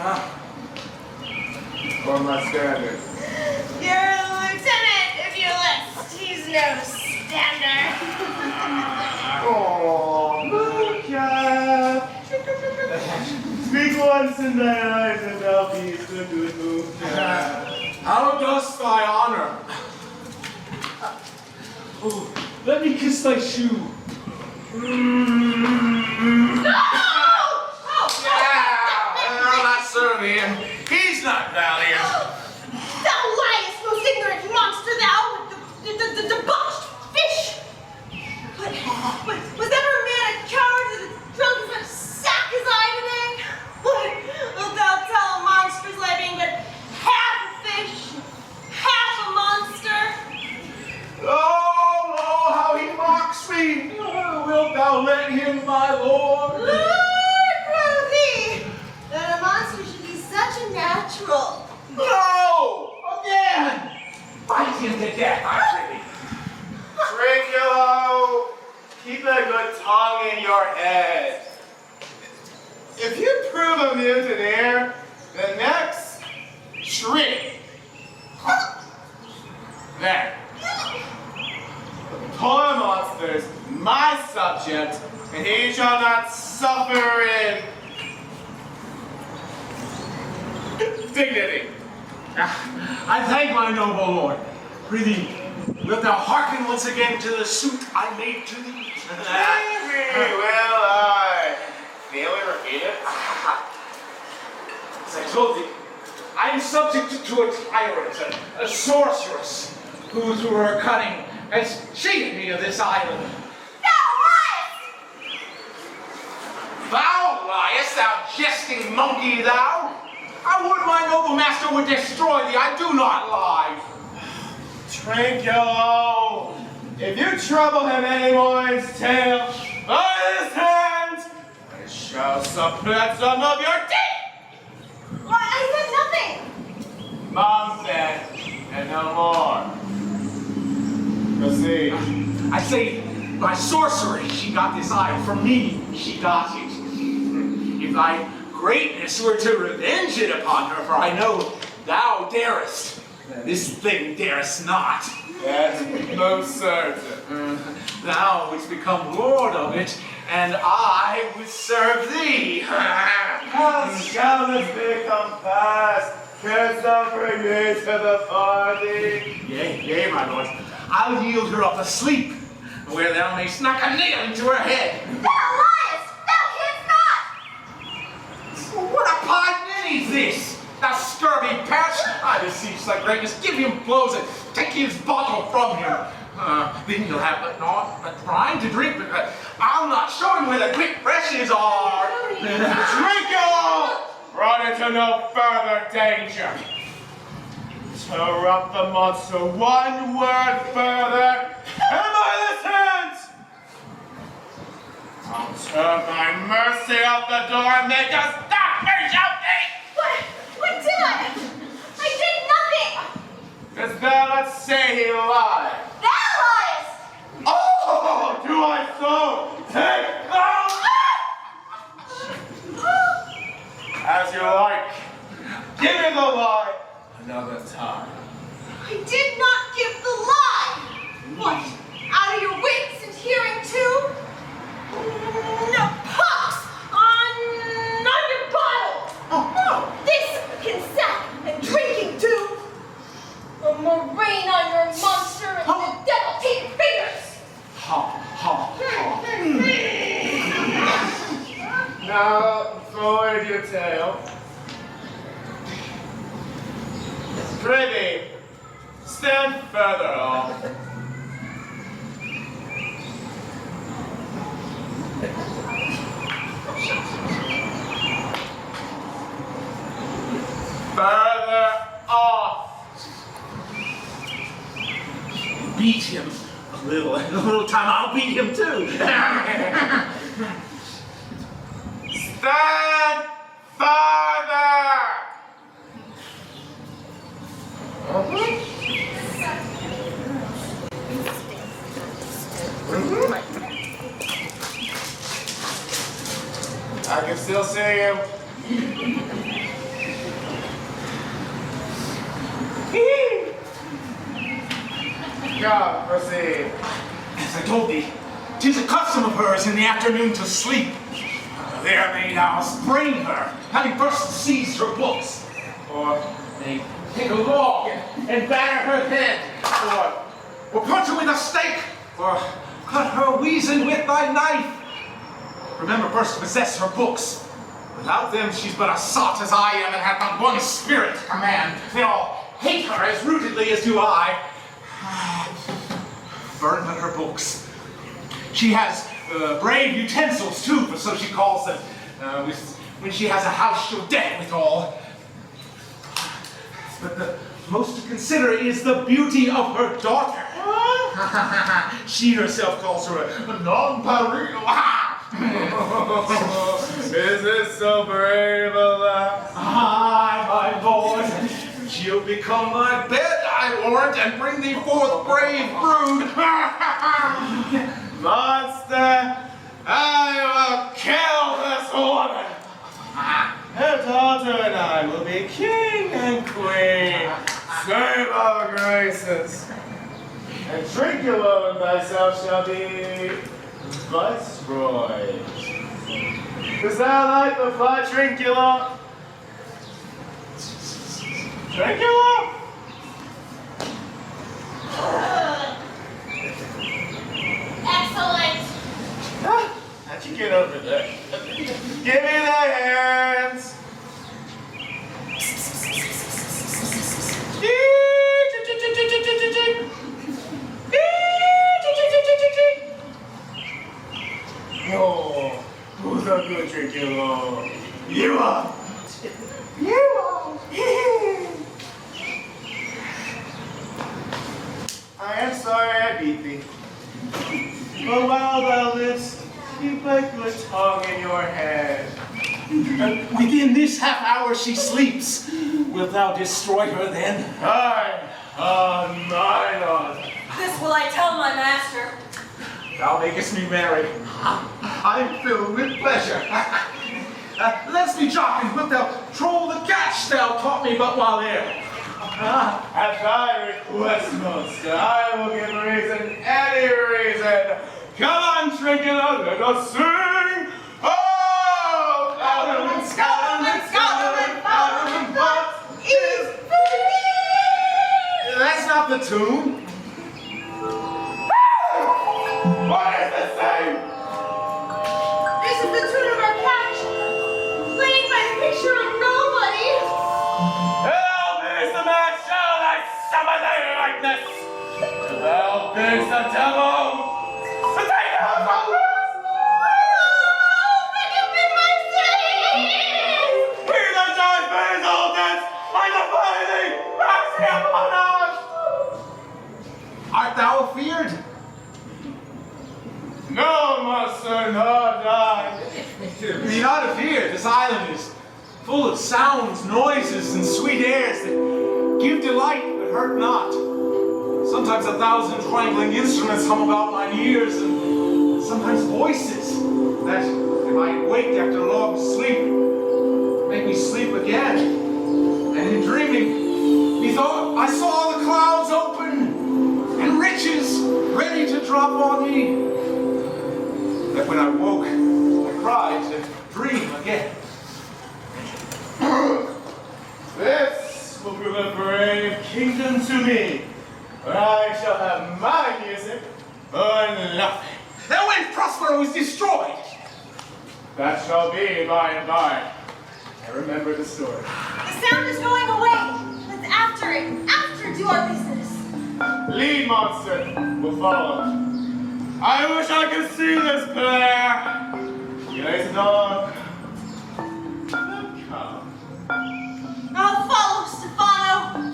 Or my standard. You're the lieutenant if you list. He's no stander. Oh, mooncap. Speak once in thy eyes and thou beest a good mooncap. How dost thy honor? Oh, let me kiss thy shoe. Not serving him. He's not valiant. Thou liest, most ignorant monster, thou! The debauched fish! What? Was ever a man a coward as drunk as much sack as I today? What? Wilt thou tell monsters living but half a fish, half a monster? Oh, how he mocks me! Wilt thou let him, my lord? Lord, quoth he, that a monster should be such a natural. No! Again! Bite him to death, I prithee. Trinculo, keep a good tongue in your head. If you prove a mutineer, the next shriek. Then, the poor monster's my subject, and he shall not suffer in dignity. I thank my noble lord. Prithee, wilt thou hearken once again to the suit I made to thee? Will I? May we repeat it? As I told thee, I am subject to a tyrant, a sorceress, who through her cunning has cheated me of this island. Thou liest, thou jesting monkey, thou! I would my noble master would destroy thee, I do not lie. Trinculo, if you trouble him any more in his tail, by his hands, I shall supplant some of your teeth! Why, I said nothing! Mom said, and no more. Proceed. I say, by sorcery she got this isle, from me she got it. If thy greatness were to revenge it upon her, for I know thou darest, this thing darest not. That's most certain. Thou wouldst become lord of it, and I would serve thee. How shall this become past? Canst thou bring me to the party? Yea, my lord. I'll yield her up asleep, where thou mayst knock a nail into her head. Thou liest! Thou canst not! What a pardon is this? Thou scurvy patch! I beseech thy greatness, give him blows and take his bottle from him. Then he'll have but naught but brine to drink, but I'll not show him where the quick freshes are. Trinculo! Brought into no further danger. Interrupt the monster one word further, and by this hand, I'll turn my mercy out the door and make a stop me, shall What did I? I did nothing! Does thou not say he lied? Thou liest! Oh, do I so? Take thou! As you like. Give me the lie another time. I did not give the lie! What? Out of your wits and hearing too? No pox on your bottle! Oh, this can sack and drinking too! A marine on your monster and the devil take fingers! Now, forward your tail. Prithee, stand further off. beat him a little. In a little time, I'll beat him too. Stand farther! I can still see you. Go, proceed. As I told thee, 'tis a custom of hers in the afternoon to sleep. There may now spring her, having first seized her books. Or they take a log and batter her head. Or punch her with a stake. Or cut her weazen with thy knife. Remember first to possess her books. Without them she's but a sot as I am and hath not one spirit to command. They all hate her as rootedly as do I. Burn but her books. She has brave utensils too, for so she calls them, when she has a house she'll deck withal. But the most to consider is the beauty of her daughter. She herself calls her a non-pareil. Is this so brave a lass? Aye, my lord. She'll become thy bed, I warrant, and bring thee forth brave brood. Monster, I will kill this woman. Her daughter and I will be king and queen. Save our graces. And Trinculo and thyself shall be viceroys. Dost thou like the fly, Trinculo? Trinculo? Excellent. How'd you get over there? Give me the hands. Oh, who's a good Trinculo? You are. You are. I am sorry I beat thee. But while thou livest, keep a good tongue in your head. Within this half hour she sleeps. Wilt thou destroy her then? Aye, my lord. This will I tell my master. Thou makest me merry. I'm filled with pleasure. Let's be jocking. Wilt thou troll the catch thou taught me but while there? At thy request, monster, I will give reason, any reason. Come on, Trinculo, let us sing. Oh, Caliban, Caliban, Caliban, Caliban, what is free? That's not the tune. What is the same? This is the tune of our catch, played by the picture of nobody. Help is the man, shall I summon thy likeness? Help is the devil. The devil is the worst. Can you be my slave? He that dies pays all debts. I defy thee. Rise him upon us. Art thou afeard? No, master, not I. Be not afeard. This island is full of sounds, noises, and sweet airs that give delight but hurt not. Sometimes 1,000 twangling instruments hum about mine ears, and sometimes voices that, if I waked after long sleep, make me sleep again. And in dreaming, methought I saw the clouds open and riches ready to drop on me. That when I woke, I cried to dream again. This will prove a brave kingdom to me, where I shall have my music or nothing. Then when Prospero is destroyed, That shall be by and by. I remember the story. The sound is going away. Let's after it. After do our business. Lead, monster. We'll follow. I wish I could see this player. Yes, dog. Come. I'll follow, Stephano.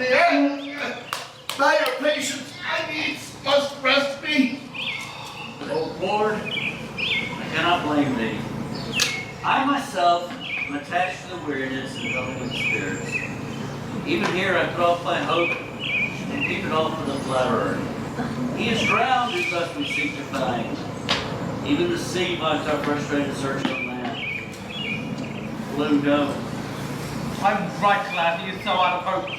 the end. By your patience, I needs must rest me. Old Lord, I cannot blame thee. I myself am attached to the weariness and going with spirits. Even here I put off my hope and keep it off for the flatterer. He is drowned who thus we seek to find. Even the sea finds our frustrated search on land. Blue, no. I'm right glad he is so out of hope.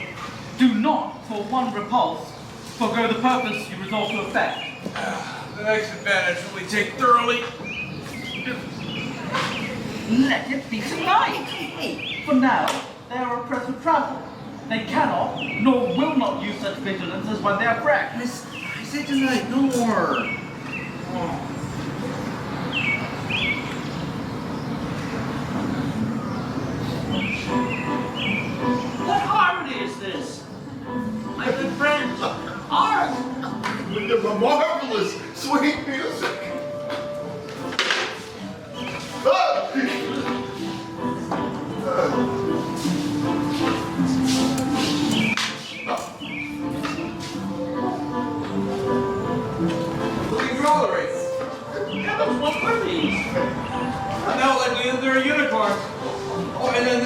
Do not, for one repulse, forego the purpose you resolve to effect. The next advantage will we take thoroughly. Let it be tonight. For now, they are oppressed with travel. They cannot, nor will not use such vigilance as when they are fresh. I said tonight, no more. What harmony is this? My good friends, art! With the marvelous sweet music. What were these? No, like they're unicorns. Oh, and then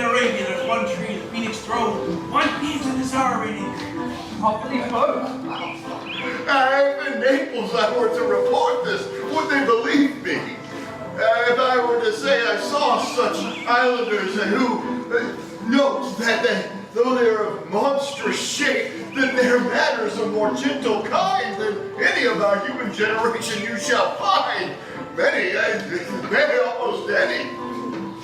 Arabia, there's one tree, the Phoenix throne. One piece in this hour reading. I'll believe both. If in Naples I were to report this, would they believe me? If I were to say I saw such islanders who note that though they are of monstrous shape, that their manners are more gentle kind than any of our human generation you shall find. Many almost any.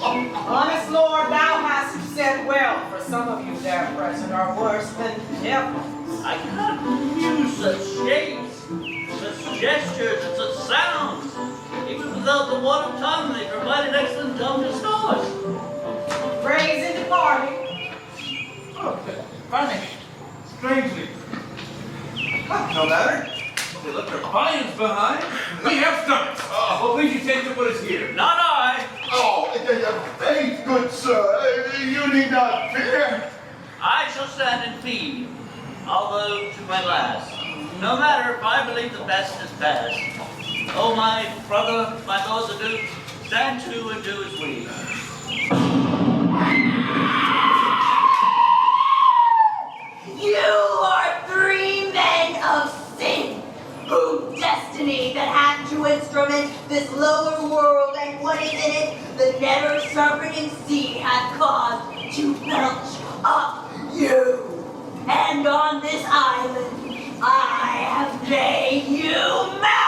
Honest Lord, thou hast said well, for some of you there present are worse than devils. I cannot use such shapes, such gestures, and such sounds. Even without the want of tongue, they provide an excellent dumb discourse. Praise in departing. Oh, vanished. Strangely. No matter. They left their viands behind. We have stomachs. Well, please you take to what is here. Not I. Oh, faith, good sir, you need not fear. I shall stand and feed, although to my last. No matter if I believe the best is best. Oh, my brother, my lords of Duke, stand to and do as we. You are three men of sin, whose destiny that had to instrument this lower world and what is in it, the never-serpent sea hath caused to belch up you. And on this island, I have made you mad!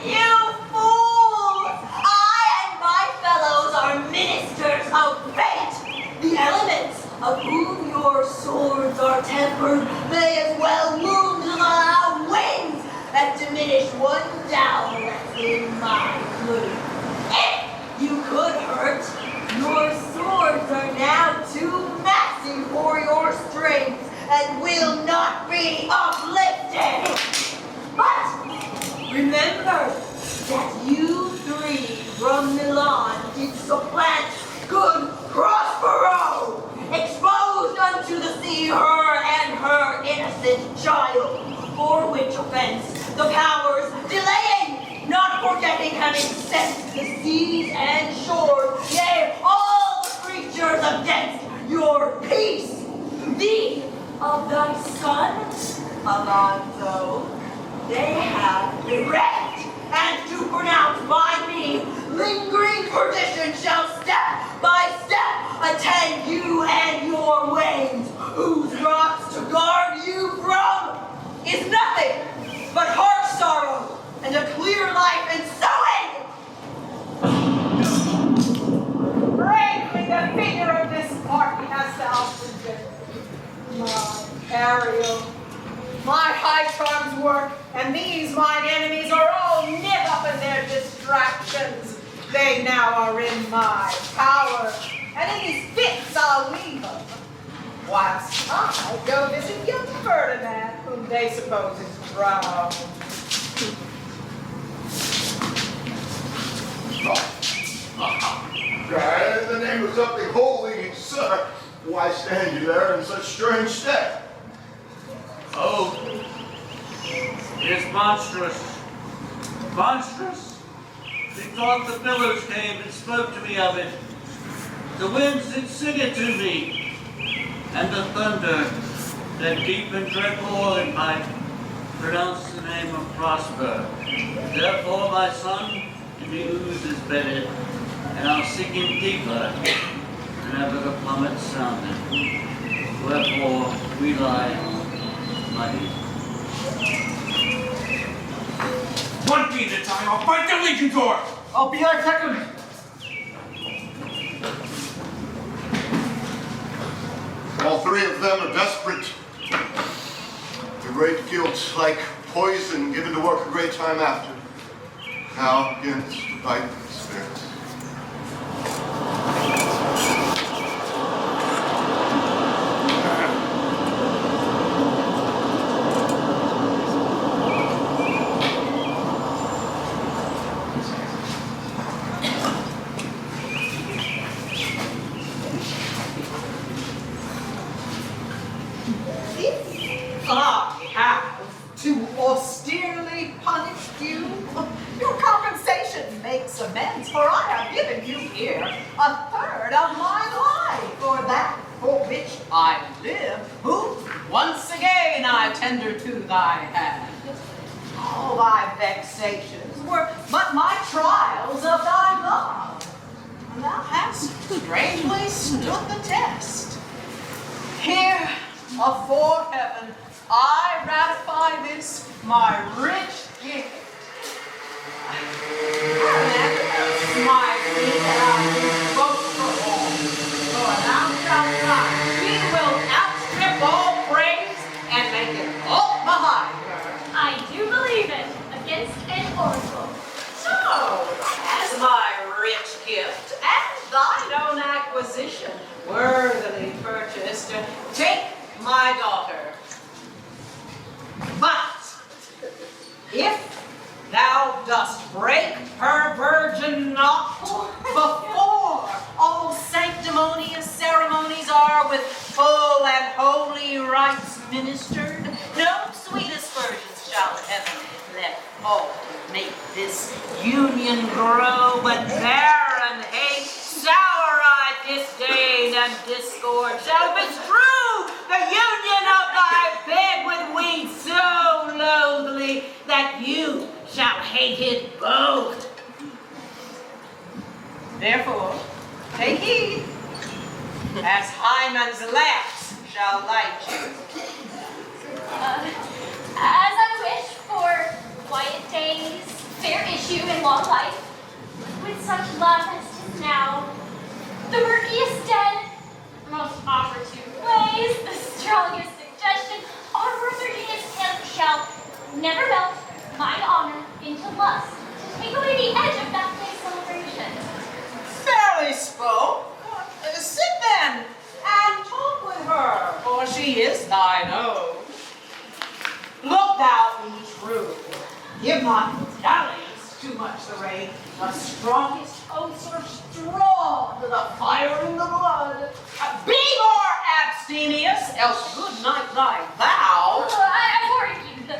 You fools! I and my fellows are ministers of fate. The elements of whom your swords are tempered may as well wound the wings and diminish one down that's in my fluid. If you could hurt, your swords are now too massive for your strength and will not be uplifted. But remember that you three from Milan did supplant good Prospero, exposed unto the sea her and her innocent child, for which offense the powers delaying, not forgetting having set the seas and shores, yea, all the creatures against your peace. Thee of thy son, Alonso, they have bereft, and to pronounce by me, lingering perdition shall step by step attend you and your ways, whose rocks to guard you from is nothing but heart sorrow and a clear life and sowing. Bravely the figure of this party hast thou presented. My Ariel, my high charms work, and these mine enemies are all knit up in their distractions. They now are in my power, and in these fits I'll leave them, whilst I go visit young Ferdinand, whom they suppose is drowned. In the you were something holy, sir. Why stand you there in such strange stead? Oh, it is monstrous. Monstrous? Methought the billows came and spoke to me of it. The winds did sing it to me. And the thunder, that deep and dreadful organ might pronounce the name of Prospero. Therefore, my son, in the ooze is bedded, and I'll sink him deeper whenever the plummet sounded. Wherefore, we lie muddy. One beat at a time, I'll fight the Legion door! I'll be our second. All three of them are desperate. The great guilt, like poison given to work a great time after, now begins to bite the spirits. I have to austerely punish you. Your compensation makes amends, for I have given you here a third of my life for that for which I live, who once again I tender to thy hand. All thy vexations were but my trials of thy love, and thou hast strangely stood the test. Here, afore heaven, I ratify this, my rich gift. My feet that I will boast for all. For thou shalt not, we will outstrip all praise and make it all behind her. I do believe it, against an oracle. So, as my rich gift and thine own acquisition worthily purchased, take my daughter. But if thou dost break her virgin knot before all sanctimonious ceremonies are with full and holy rites ministered, no sweet aspersions shall heaven let fall to make this union grow, but barren hate, sour-eyed disdain, and discord shall bestrew the union of thy bed with weeds so loathly that you shall hate it both. Therefore, take heed, as Hymen's lamps shall light you. As I wish for quiet days, fair issue, and long life, with such love as 'tis now, the murkiest den, most opportune ways, the strongest suggestion, our brother in his camp shall never melt mine honor into lust, to take away the edge of that day's celebration. Fairly spoke. Sit then, and talk with her, for she is thine own. Look thou be true. Give not dalliance too much the rein. The strongest oaths are strong to the fire in the blood. Be more abstemious, else good night thy vow. I warn you, the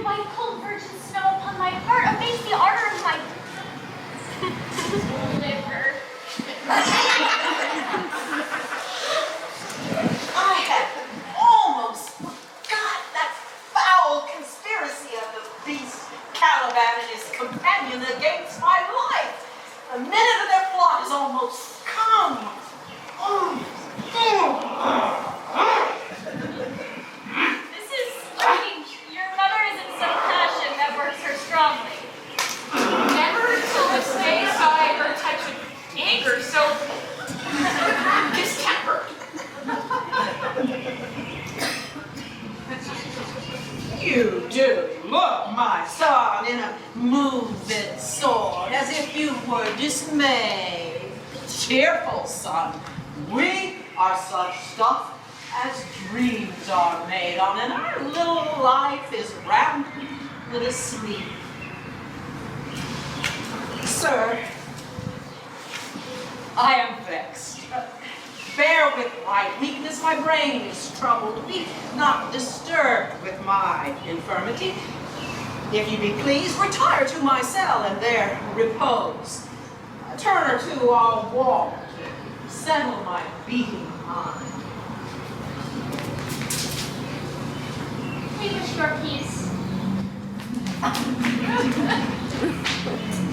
white cold virgin snow upon my heart abates the ardor of my liver. I had almost forgot that foul conspiracy of the beast Caliban and his companion against my life. The minute of their plot is almost come. This is strange. Your mother is in some passion that works her strongly. Never until this day saw I her touch with anger so distempered. You do look, my son, in a moving sword, as if you were dismayed. Cheerful, son. We are such stuff as dreams are made on, and our little life is wrapped with a sleep. Sir, I am vexed. Bear with my weakness, my brain is troubled. Be not disturbed with my infirmity. If you be pleased, retire to my cell and there repose. A turn or two I'll walk to settle my beating mind. We wish your peace.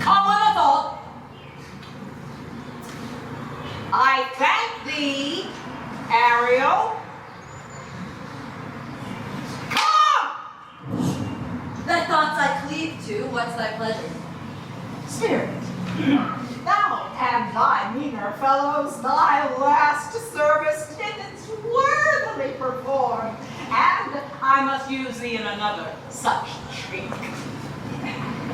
Come with a thought. I thank thee, Ariel. Come! Thy thoughts I cleave to, what's thy pleasure? Spirit, thou and thy meaner fellows thy last service didst worthily perform, and I must use thee in another such trick.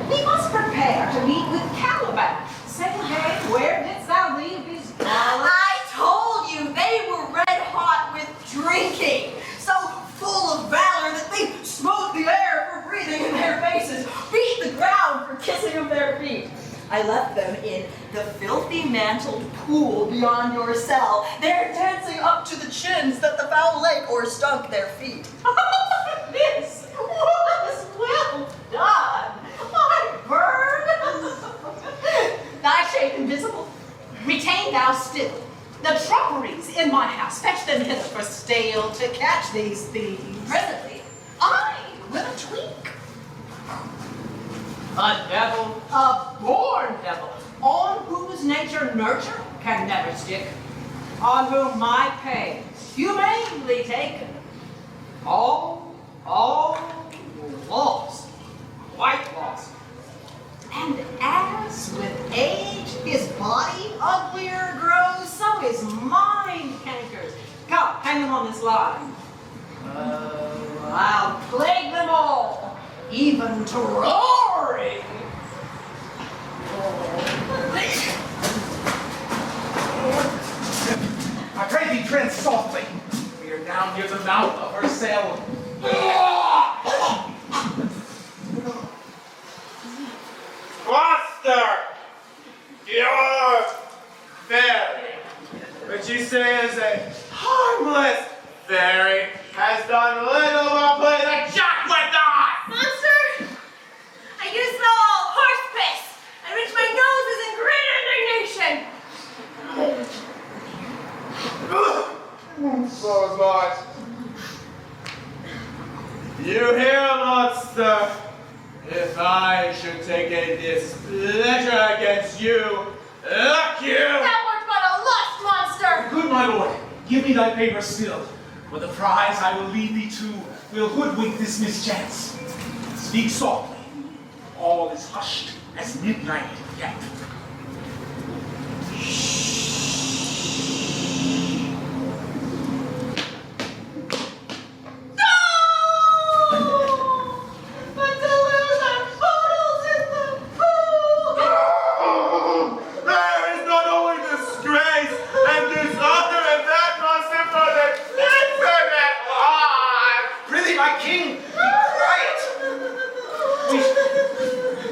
We must prepare to meet with Caliban. Say, hey, where didst thou leave these dollars? I told you they were red hot with drinking, so full of valor that they smote the air for breathing in their faces, beat the ground for kissing of their feet. I left them in the filthy mantled pool beyond your cell, there dancing up to the chins that the foul lake o'erstunk their feet. This was well done. I burn. Thy shape invisible, retain thou still. The trumperies in my house, fetch them hither for stale to catch these thieves. Presently, I with a tweak. A devil, a born devil, on whose nature nurture can never stick, on whom my pains humanely taken, all lost, quite lost. And as with age his body uglier grows, so his mind cankers. Come, hang him on this line. I'll plague them all, even to roaring. I pray thee, tread softly. We are down near the mouth of her cell. Master, you're fairy, which you say is a harmless fairy, has done little but play the jack with us! Monster! I used the old horse piss, at which my nose is in great indignation. So much. You hear, monster? If I should take a displeasure against you, look you! Thou art but a lust monster! Good my lord, give me thy favor still. For the prize I will lead thee to will hoodwink this mischance. Speak softly. All is hushed as midnight yet.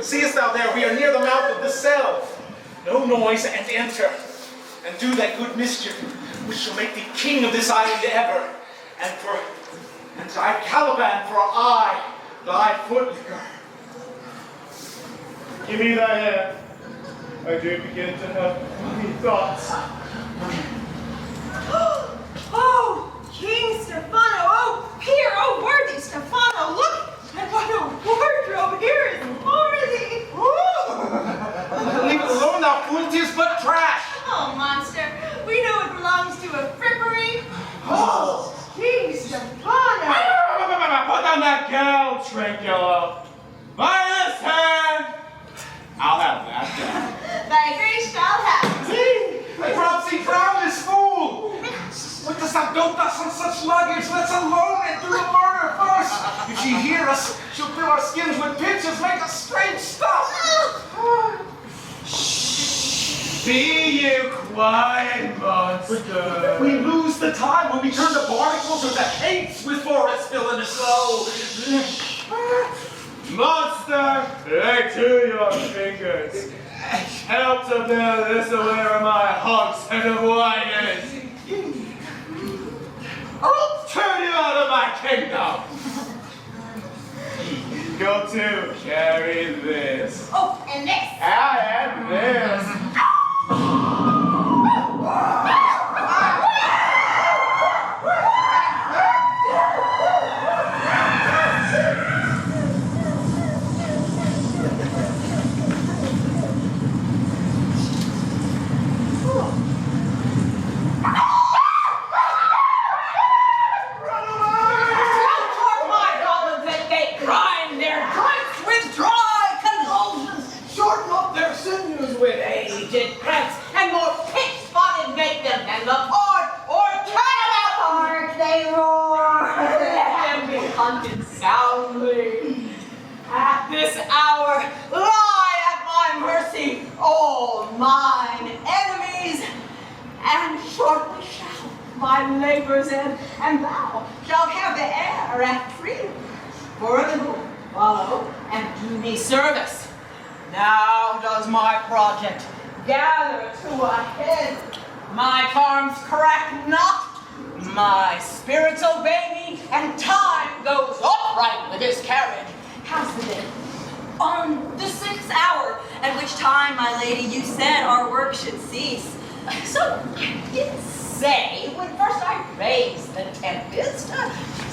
Seest thou there, we are near the mouth of the cell. No noise and enter, and do that good mischief, which shall make thee king of this island ever, and thy Caliban for I, thy footlicker. Give me thy hand. I do begin to have funny thoughts. Oh, King Stephano, oh, peer, oh, worthy Stephano, look at what a wardrobe here is worthy. Leave it alone, thou fool, 'tis but trash. Oh, monster, we know it belongs to a frippery. Oh, King Stephano. Put down that girl, Trinculo. By this hand, I'll have that. Thy grace shall have. I drops thee drown this fool. What dost thou dote us on such luggage? Let's alone and do the murder first. If she hear us, she'll fill our skins with pitches, make us strange stuff. Be you quiet, monster. We lose the time when we turn the barnacles or the hates with forest filling us low. Monster, lay to your fingers. Help to bear this away where my hogshead of wine is. I'll turn you out of my kingdom. Go to carry this. Oh, and this. And this. With aged cramps and more pitch-spotted make them than the port or turnabout heart they roar. Let them be hunted soundly. At this hour lie at my mercy all mine enemies, and shortly shall my labors end, and thou shalt have the air and freedom for a little follow and do me service. Now does my project gather to a head. My charms crack not, my spirits obey me, and time goes upright with his carriage. How's the day? On the 6th hour, at which time, my lady, you said our work should cease. So I did say, when first I raised the Tempest,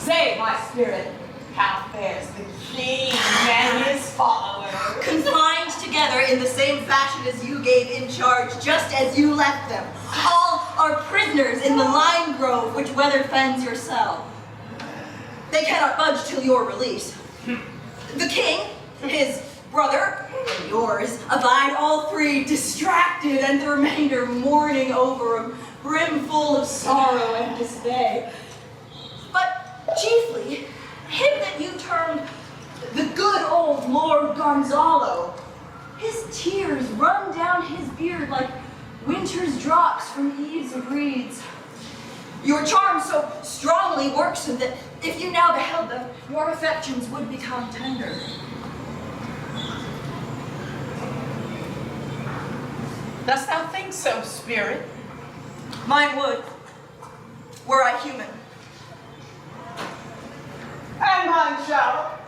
say, my spirit, how fares the king and his followers? Confined together in the same fashion as you gave in charge, just as you left them. All are prisoners in the lime grove which weather fends your cell. They cannot budge till your release. The king, his brother, and yours, abide all three distracted, and the remainder mourning over a brimful of sorrow and dismay. But chiefly, him that you termed the good old Lord Gonzalo, his tears run down his beard like winter's drops from eaves of reeds. Your charm so strongly works him that if you now beheld them, your affections would become tender. Dost thou think so, spirit? Mine would, were I human. And mine shall.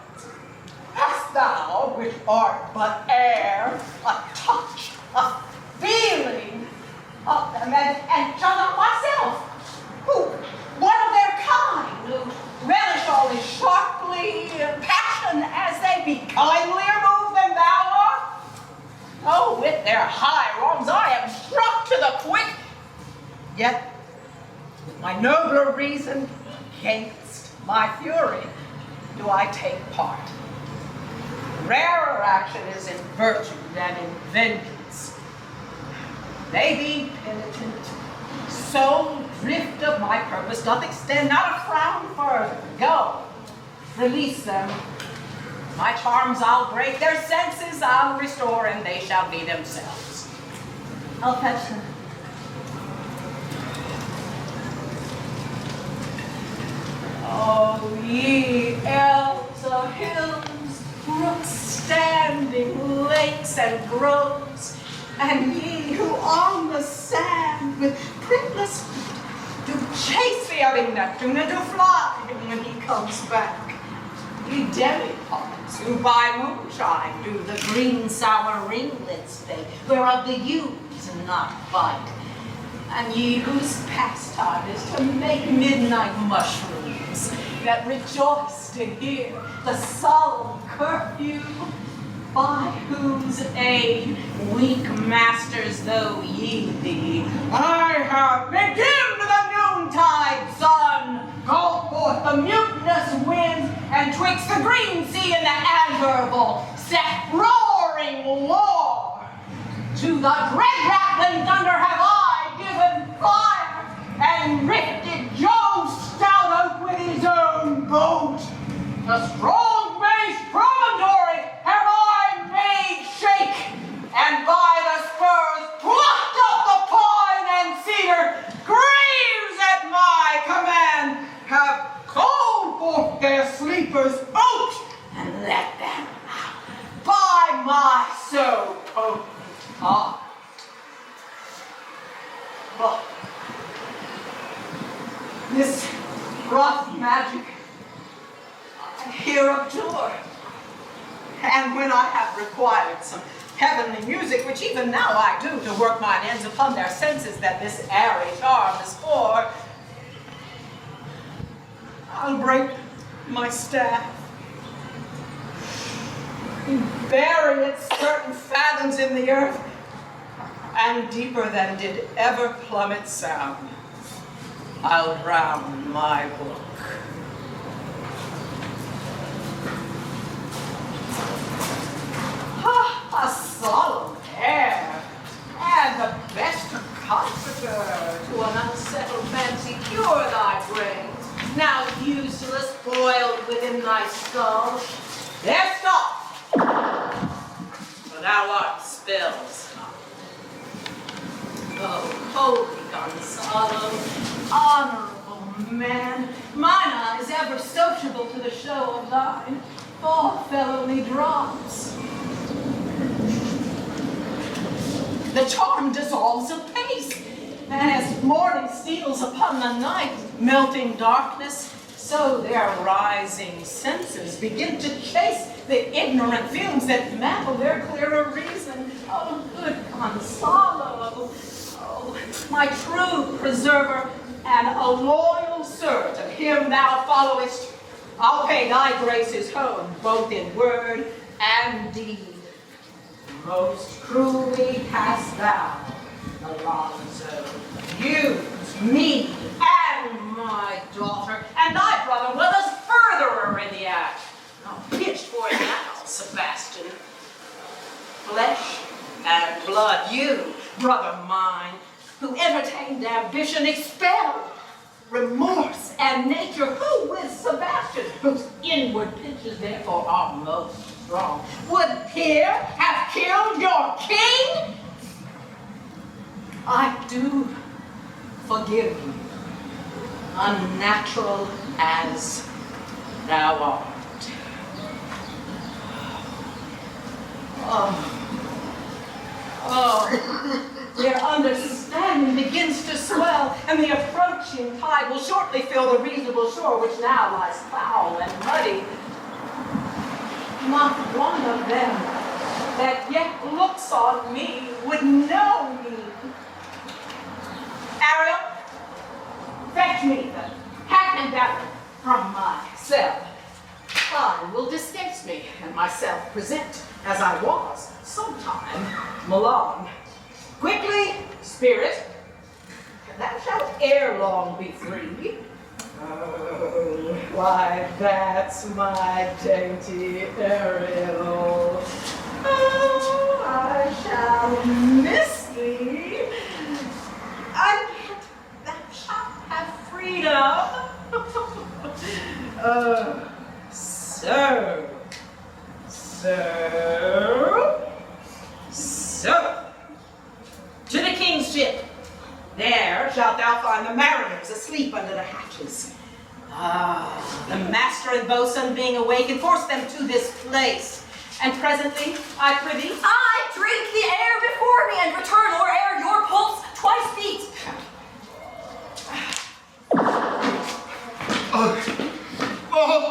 Hast thou, which art but air, a touch, a feeling of them, and shall not myself, who, one of their kind, who relish all this sharply passion as they be kindlier moved than thou art? Oh, with their high wrongs I am struck to the quick, yet with my nobler reason against my fury do I take part. Rarer action is in virtue than in vengeance. They be penitent, so drift of my purpose doth extend not a frown further. Go, release them. My charms I'll break, their senses I'll restore, and they shall be themselves. I'll fetch them. Oh, ye elves of hills, brooks standing, lakes and groves, and ye who on the sand with printless feet do chase the loving Neptune and do fly him when he comes back. Ye demipods who by moonshine do the green sour ringlets fade, whereof the ewes not bite, and ye whose pastime is to make midnight mushrooms that rejoice to hear the solemn curfew, by whose aid, weak masters though ye be, I have bedimmed the noontide sun, called forth the mutinous winds, and twixt the green sea and the azure vault set roaring war. To the dread rattling thunder have I given fire, and rifted Jove's stout oak with his own boat. The strong-based promontory have I made shake, and by the spurs plucked up the pine and cedar, graves at my command have called forth their sleepers out, and let them out. By my so potent this rough magic, I hear a door. And when I have required some heavenly music, which even now I do to work mine ends upon their senses that this airy charm is for, I'll break my staff, bury it certain fathoms in the earth, and deeper than did ever plummet sound, I'll round my book. A solemn air, and the best comforter to an unsettled fancy, cure thy brains, now useless, boiled within thy skull. There, stop! For thou art spells. Oh, holy Gonzalo, honorable man, mine eye is ever sociable to the show of thine, all fellowly drops. The charm dissolves apace, and as morning steals upon the night, melting darkness, so their rising senses begin to chase the ignorant fumes that mantle their clearer reason. Oh, good Gonzalo, oh, my true preserver, and a loyal servant of him thou followest, I'll pay thy graces home, both in word and deed. Most cruelly hast thou, Alonso, used me and my daughter, and thy brother was a furtherer in the act. Now pitch for it now, Sebastian. Flesh and blood, you, brother mine, who entertained ambition, expelled remorse and nature, who with Sebastian, whose inward pitches therefore are most strong, would here have killed your king? I do forgive you, unnatural as thou art. Their understanding begins to swell, and the approaching tide will shortly fill the reasonable shore, which now lies foul and muddy. Not one of them that yet looks on me would know me. Ariel, fetch me the hackman dagger from my cell. I will dispense me and myself present as I was sometime Milan. Quickly, spirit, thou shalt ere long be free. Oh, why, that's my dainty Ariel. Oh, I shall miss thee. And yet thou shalt have freedom. So, to the king's ship. There shalt thou find the mariners asleep under the hatches. The master and boatswain being awakened, force them to this place. And presently, I prithee, I drink the air before me and return or ere your pulse twice beat.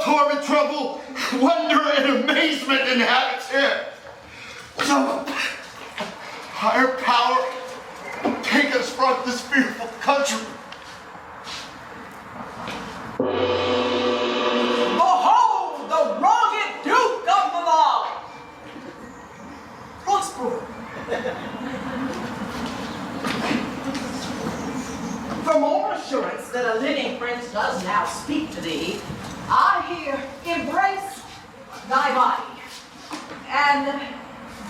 Torment, trouble, wonder, and amazement inhabits here. So, higher power, take us from this fearful country. Behold, the rugged Duke of Milan! Prospero! For more assurance that a living prince does now speak to thee, I here embrace thy body, and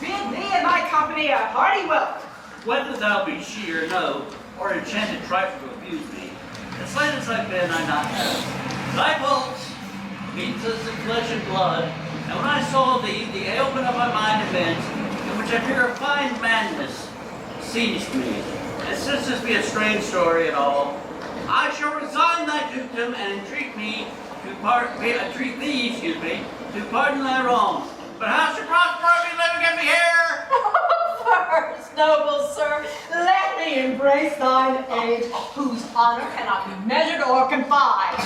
bid thee and thy company a hearty welcome. Whether thou be she or no, or enchanted trifle to abuse me, as slight as I've been, I not have. Thy pulse beats us in flesh and blood, and when I saw thee, the ailment of my mind immense, in which I fear a fine madness seized me. And since this be a strange story at all, I shall resign thy dukedom and entreat thee, to pardon thy wrongs. But how should Prospero be living at me here? First, noble sir, let me embrace thine age, whose honor cannot be measured or confined.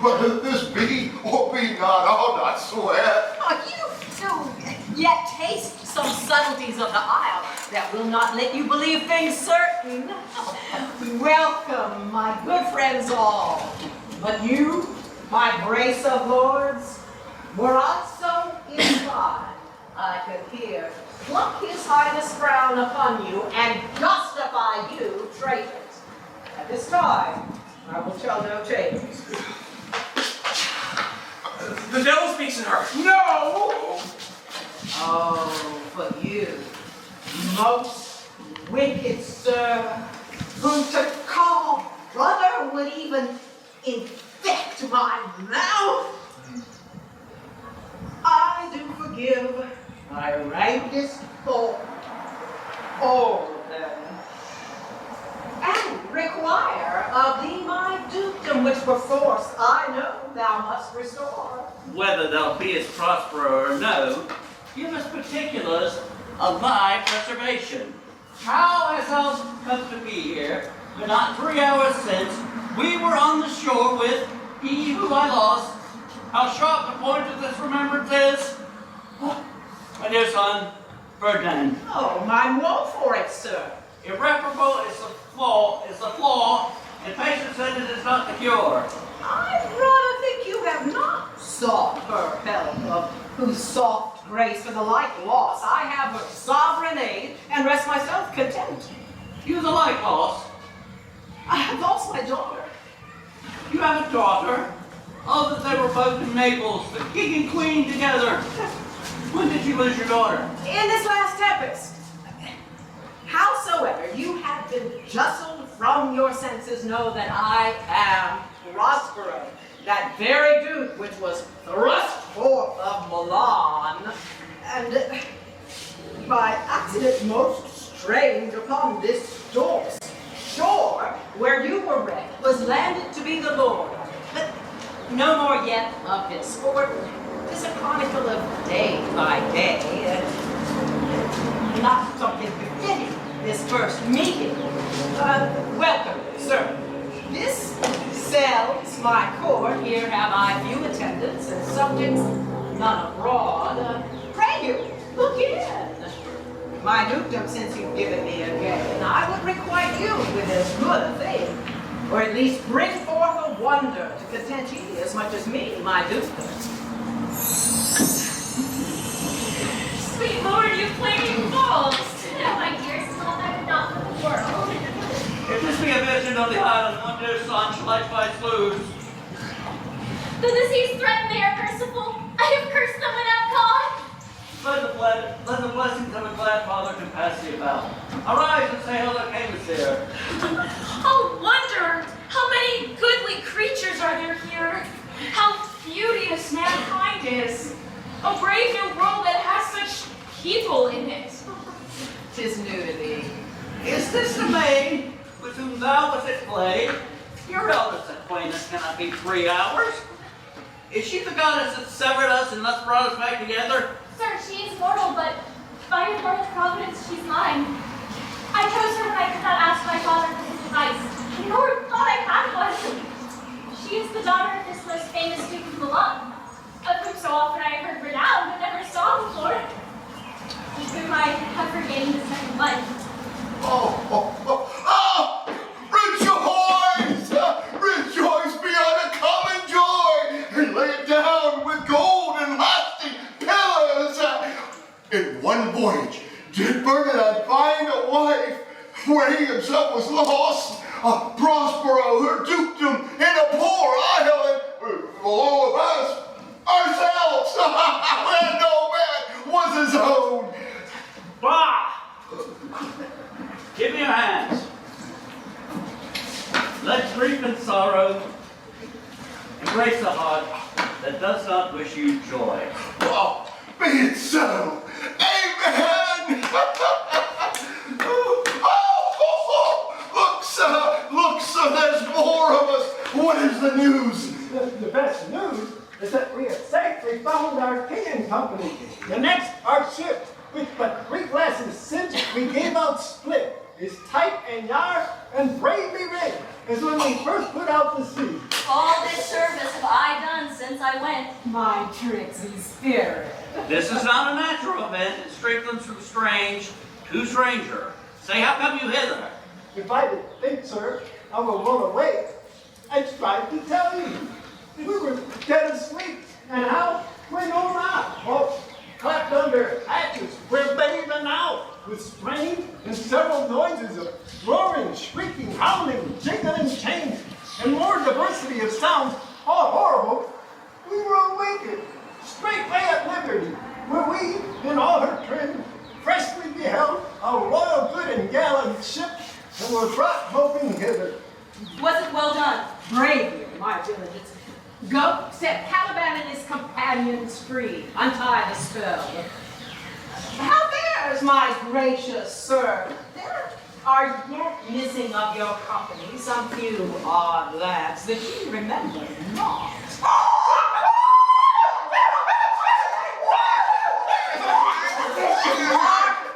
But if this be or be not, I'll not swear. You do yet taste some subtleties of the isle that will not let you believe things certain. Welcome, my good friends all. But you, my brace of lords, were I so inclined, I could here pluck his highness frown upon you and justify you traitors. At this time, I will tell no tales. The devil speaks in her. No! Oh, but you, most wicked sir, whom to call brother would even infect my mouth. I do forgive my rankest fault, all of them, and require of thee my dukedom, which perforce I know thou must restore. Whether thou beest Prospero or no, give us particulars of thy preservation. How hast thou come to be here, but not 3 hours since we were on the shore with he who I lost? How sharp the point of this remembrance is? My dear son, Ferdinand. Oh, my woe for it, sir. Irreparable is the flaw, and patience in it is not the cure. I rather think you have not sought her help, of whose soft grace for the like loss I have her sovereign aid, and rest myself content. You the like loss? I have lost my daughter. You have a daughter? Oh, that they were both in Naples, the king and queen together. When did you lose your daughter? In this last tempest. Howsoever you have been justled from your senses, know that I am Prospero, that very duke which was thrust forth of Milan, and by accident most strange upon this shore where you were wrecked, was landed to be the lord. But no more yet of this, for 'tis a chronicle of day by day, and not something befitting this first meeting. Welcome, sir. This cells my court. Here have I few attendants and subjects, none abroad. Pray you, look in. My dukedom, since you've given me a gain, I would requite you with as good a thing, or at least bring forth a wonder to content ye as much as me, my dukedom. Sweet lord, you flaming false! No, my dear son, I would not for the world. If this be a vision of the island, one dear son shall likewise lose. Though the seas threaten they are merciful, I have cursed them without God. Let the blessings of a glad father compass thee about. Arise and say how thou camest here. Oh, wonder! How many goodly creatures are there here? How beauteous mankind is! A brave new world that has such people in it. 'Tis new to thee. Is this the maid with whom thou wast at play? Your eldest acquaintance cannot be 3 hours. Is she the goddess that severed us and thus brought us back together? Sir, she is mortal, but by your mortal providence, she's mine. I chose her when I could not ask my father for his advice, nor thought I had one. She is the daughter of this most famous Duke of Milan, of whom so often I have heard renowned, but never saw before, with whom I have regained the second life. Rejoice! Rejoice beyond a common joy, and lay it down with gold and lasting pillars. In one voyage did Ferdinand find a wife where he himself was lost. Prospero, her dukedom, in a poor island, all of us, ourselves, where no man was his own. Bah! Give me your hands. Let grief and sorrow embrace the heart that does not wish you joy. Oh, be it so. Amen. Look, sir, there's more of us. What is the news? The best news is that we have safely found our king and company. The next, our ship, which but 3 glasses since we gave out split, is tight and yar and bravely ready, as when we first put out to sea. All this service have I done since I went. My tricksy spirit. This is not a natural event. It strengthens from strange to stranger. Say, how come you hither? If I did think, sir, I would run away, I tried to tell you. We were dead asleep, and how we know not. Well, clapped under hatches, we're bathing out with strain and several noises of roaring, shrieking, howling, jingling chains, and more diversity of sounds, all horrible. We were awakened, straightway at liberty, where we, in all her trim, freshly beheld our royal good and gallant ship, and were brought hoping hither. Was it well done? Bravely, my diligence. Go, set Caliban and his companions free. Untie the spell. How fares, my gracious sir? There are yet missing of your company some few odd lads that you remember not.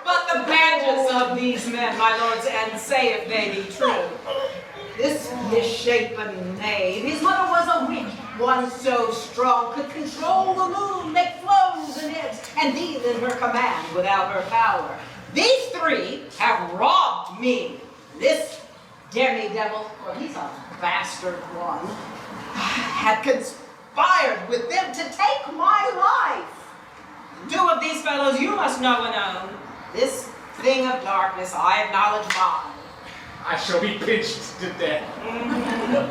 But the badges of these men, my lords, and say if they be true. This misshapen knave, his mother was a witch, one so strong could control the moon, make flows and ebbs, and deal in her command without her power. These 3 have robbed me. This demi-devil, well, he's a bastard one, had conspired with them to take my life. 2 of these fellows you must know and own. This thing of darkness I acknowledge mine. I shall be pinched to death.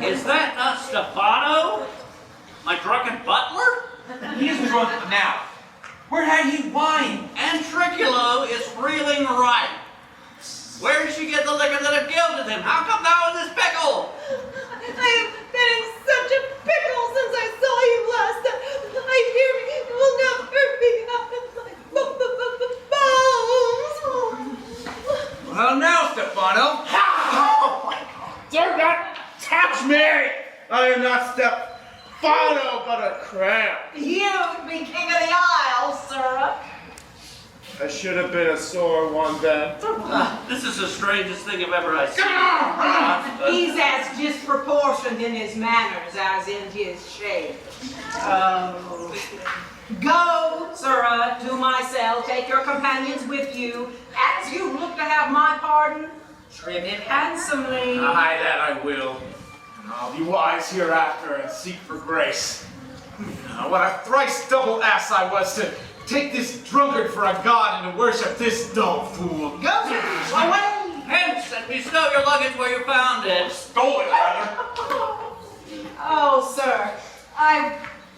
Is that not Stephano? My drunken butler? He is drunk now. Where had he wine? And Trinculo is reeling right. Where did she get the liquor that have gilded him? How come thou in this pickle? I have been in such a pickle since I saw you last that I fear me will never be out of my bones. Well, now, Stephano. Oh my God! Do not touch me! I am not Stephano, but a crab. You'd be king of the Isles, sir. I should have been a sore one then. This is the strangest thing I've ever seen. He's as disproportioned in his manners as in his shape. Go, sir, to my cell, take your companions with you. As you look to have my pardon, trim it handsomely. Aye, that I will. And I'll be wise hereafter and seek for grace. What a thrice double ass I was to take this drunkard for a god and to worship this dull fool. Go, away! Hence, and bestow your luggage where you found it. Stole it, rather. Oh, sir,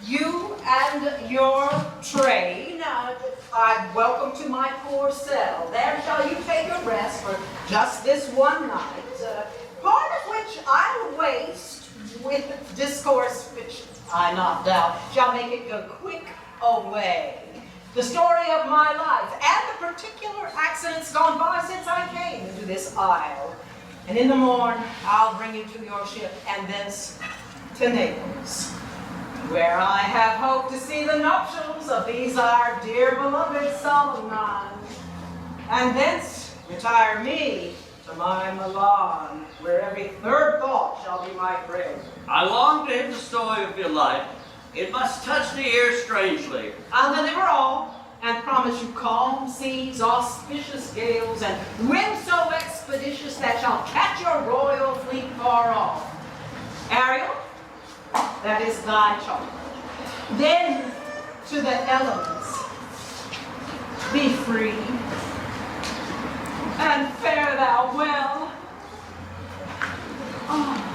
you and your train, I welcome to my poor cell. There shall you take your rest for just this one night, part of which I'll waste with discourse which I not doubt shall make it go quick away. The story of my life and the particular accidents gone by since I came into this isle. And in the morn, I'll bring you to your ship and thence to Naples, where I have hoped to see the nuptials of these our dear beloved Solomon, and thence retire me to my Milan, where every third thought shall be my prayer. I long to hear the story of your life. It must touch the ear strangely. I'll deliver all, and promise you calm seas, auspicious gales, and wind so expeditious that shall catch your royal fleet far off. Ariel, that is thy charge. Then to the elements, be free, and fare thou well. Oh.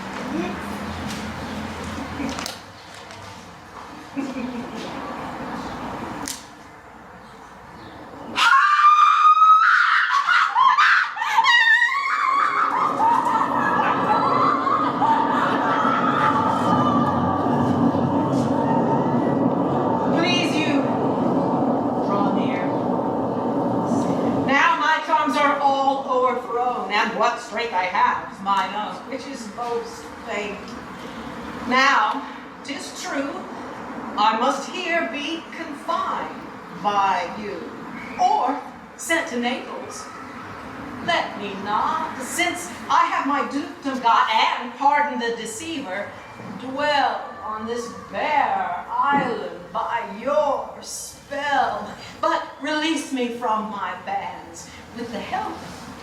Please you, draw near. Now my charms are all o'erthrown, and what strength I have is mine own, which is most faint. Now, 'tis true, I must here be confined by you, or sent to Naples. Let me not, since I have my dukedom got and pardon the deceiver, dwell on this bare island by your spell, but release me from my bands with the help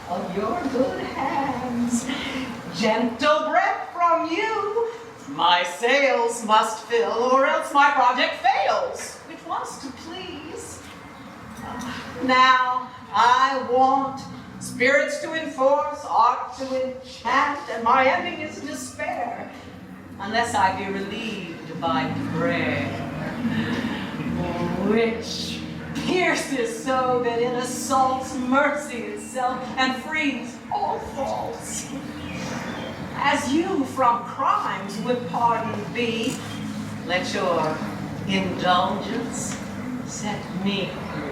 of your good hands. Gentle breath from you, my sails must fill, or else my project fails, which was to please. Now I want spirits to enforce, art to enchant, and my ending is despair, unless I be relieved by prayer, which pierces so that it assaults mercy itself and frees all faults. As you from crimes would pardoned be, let your indulgence set me free.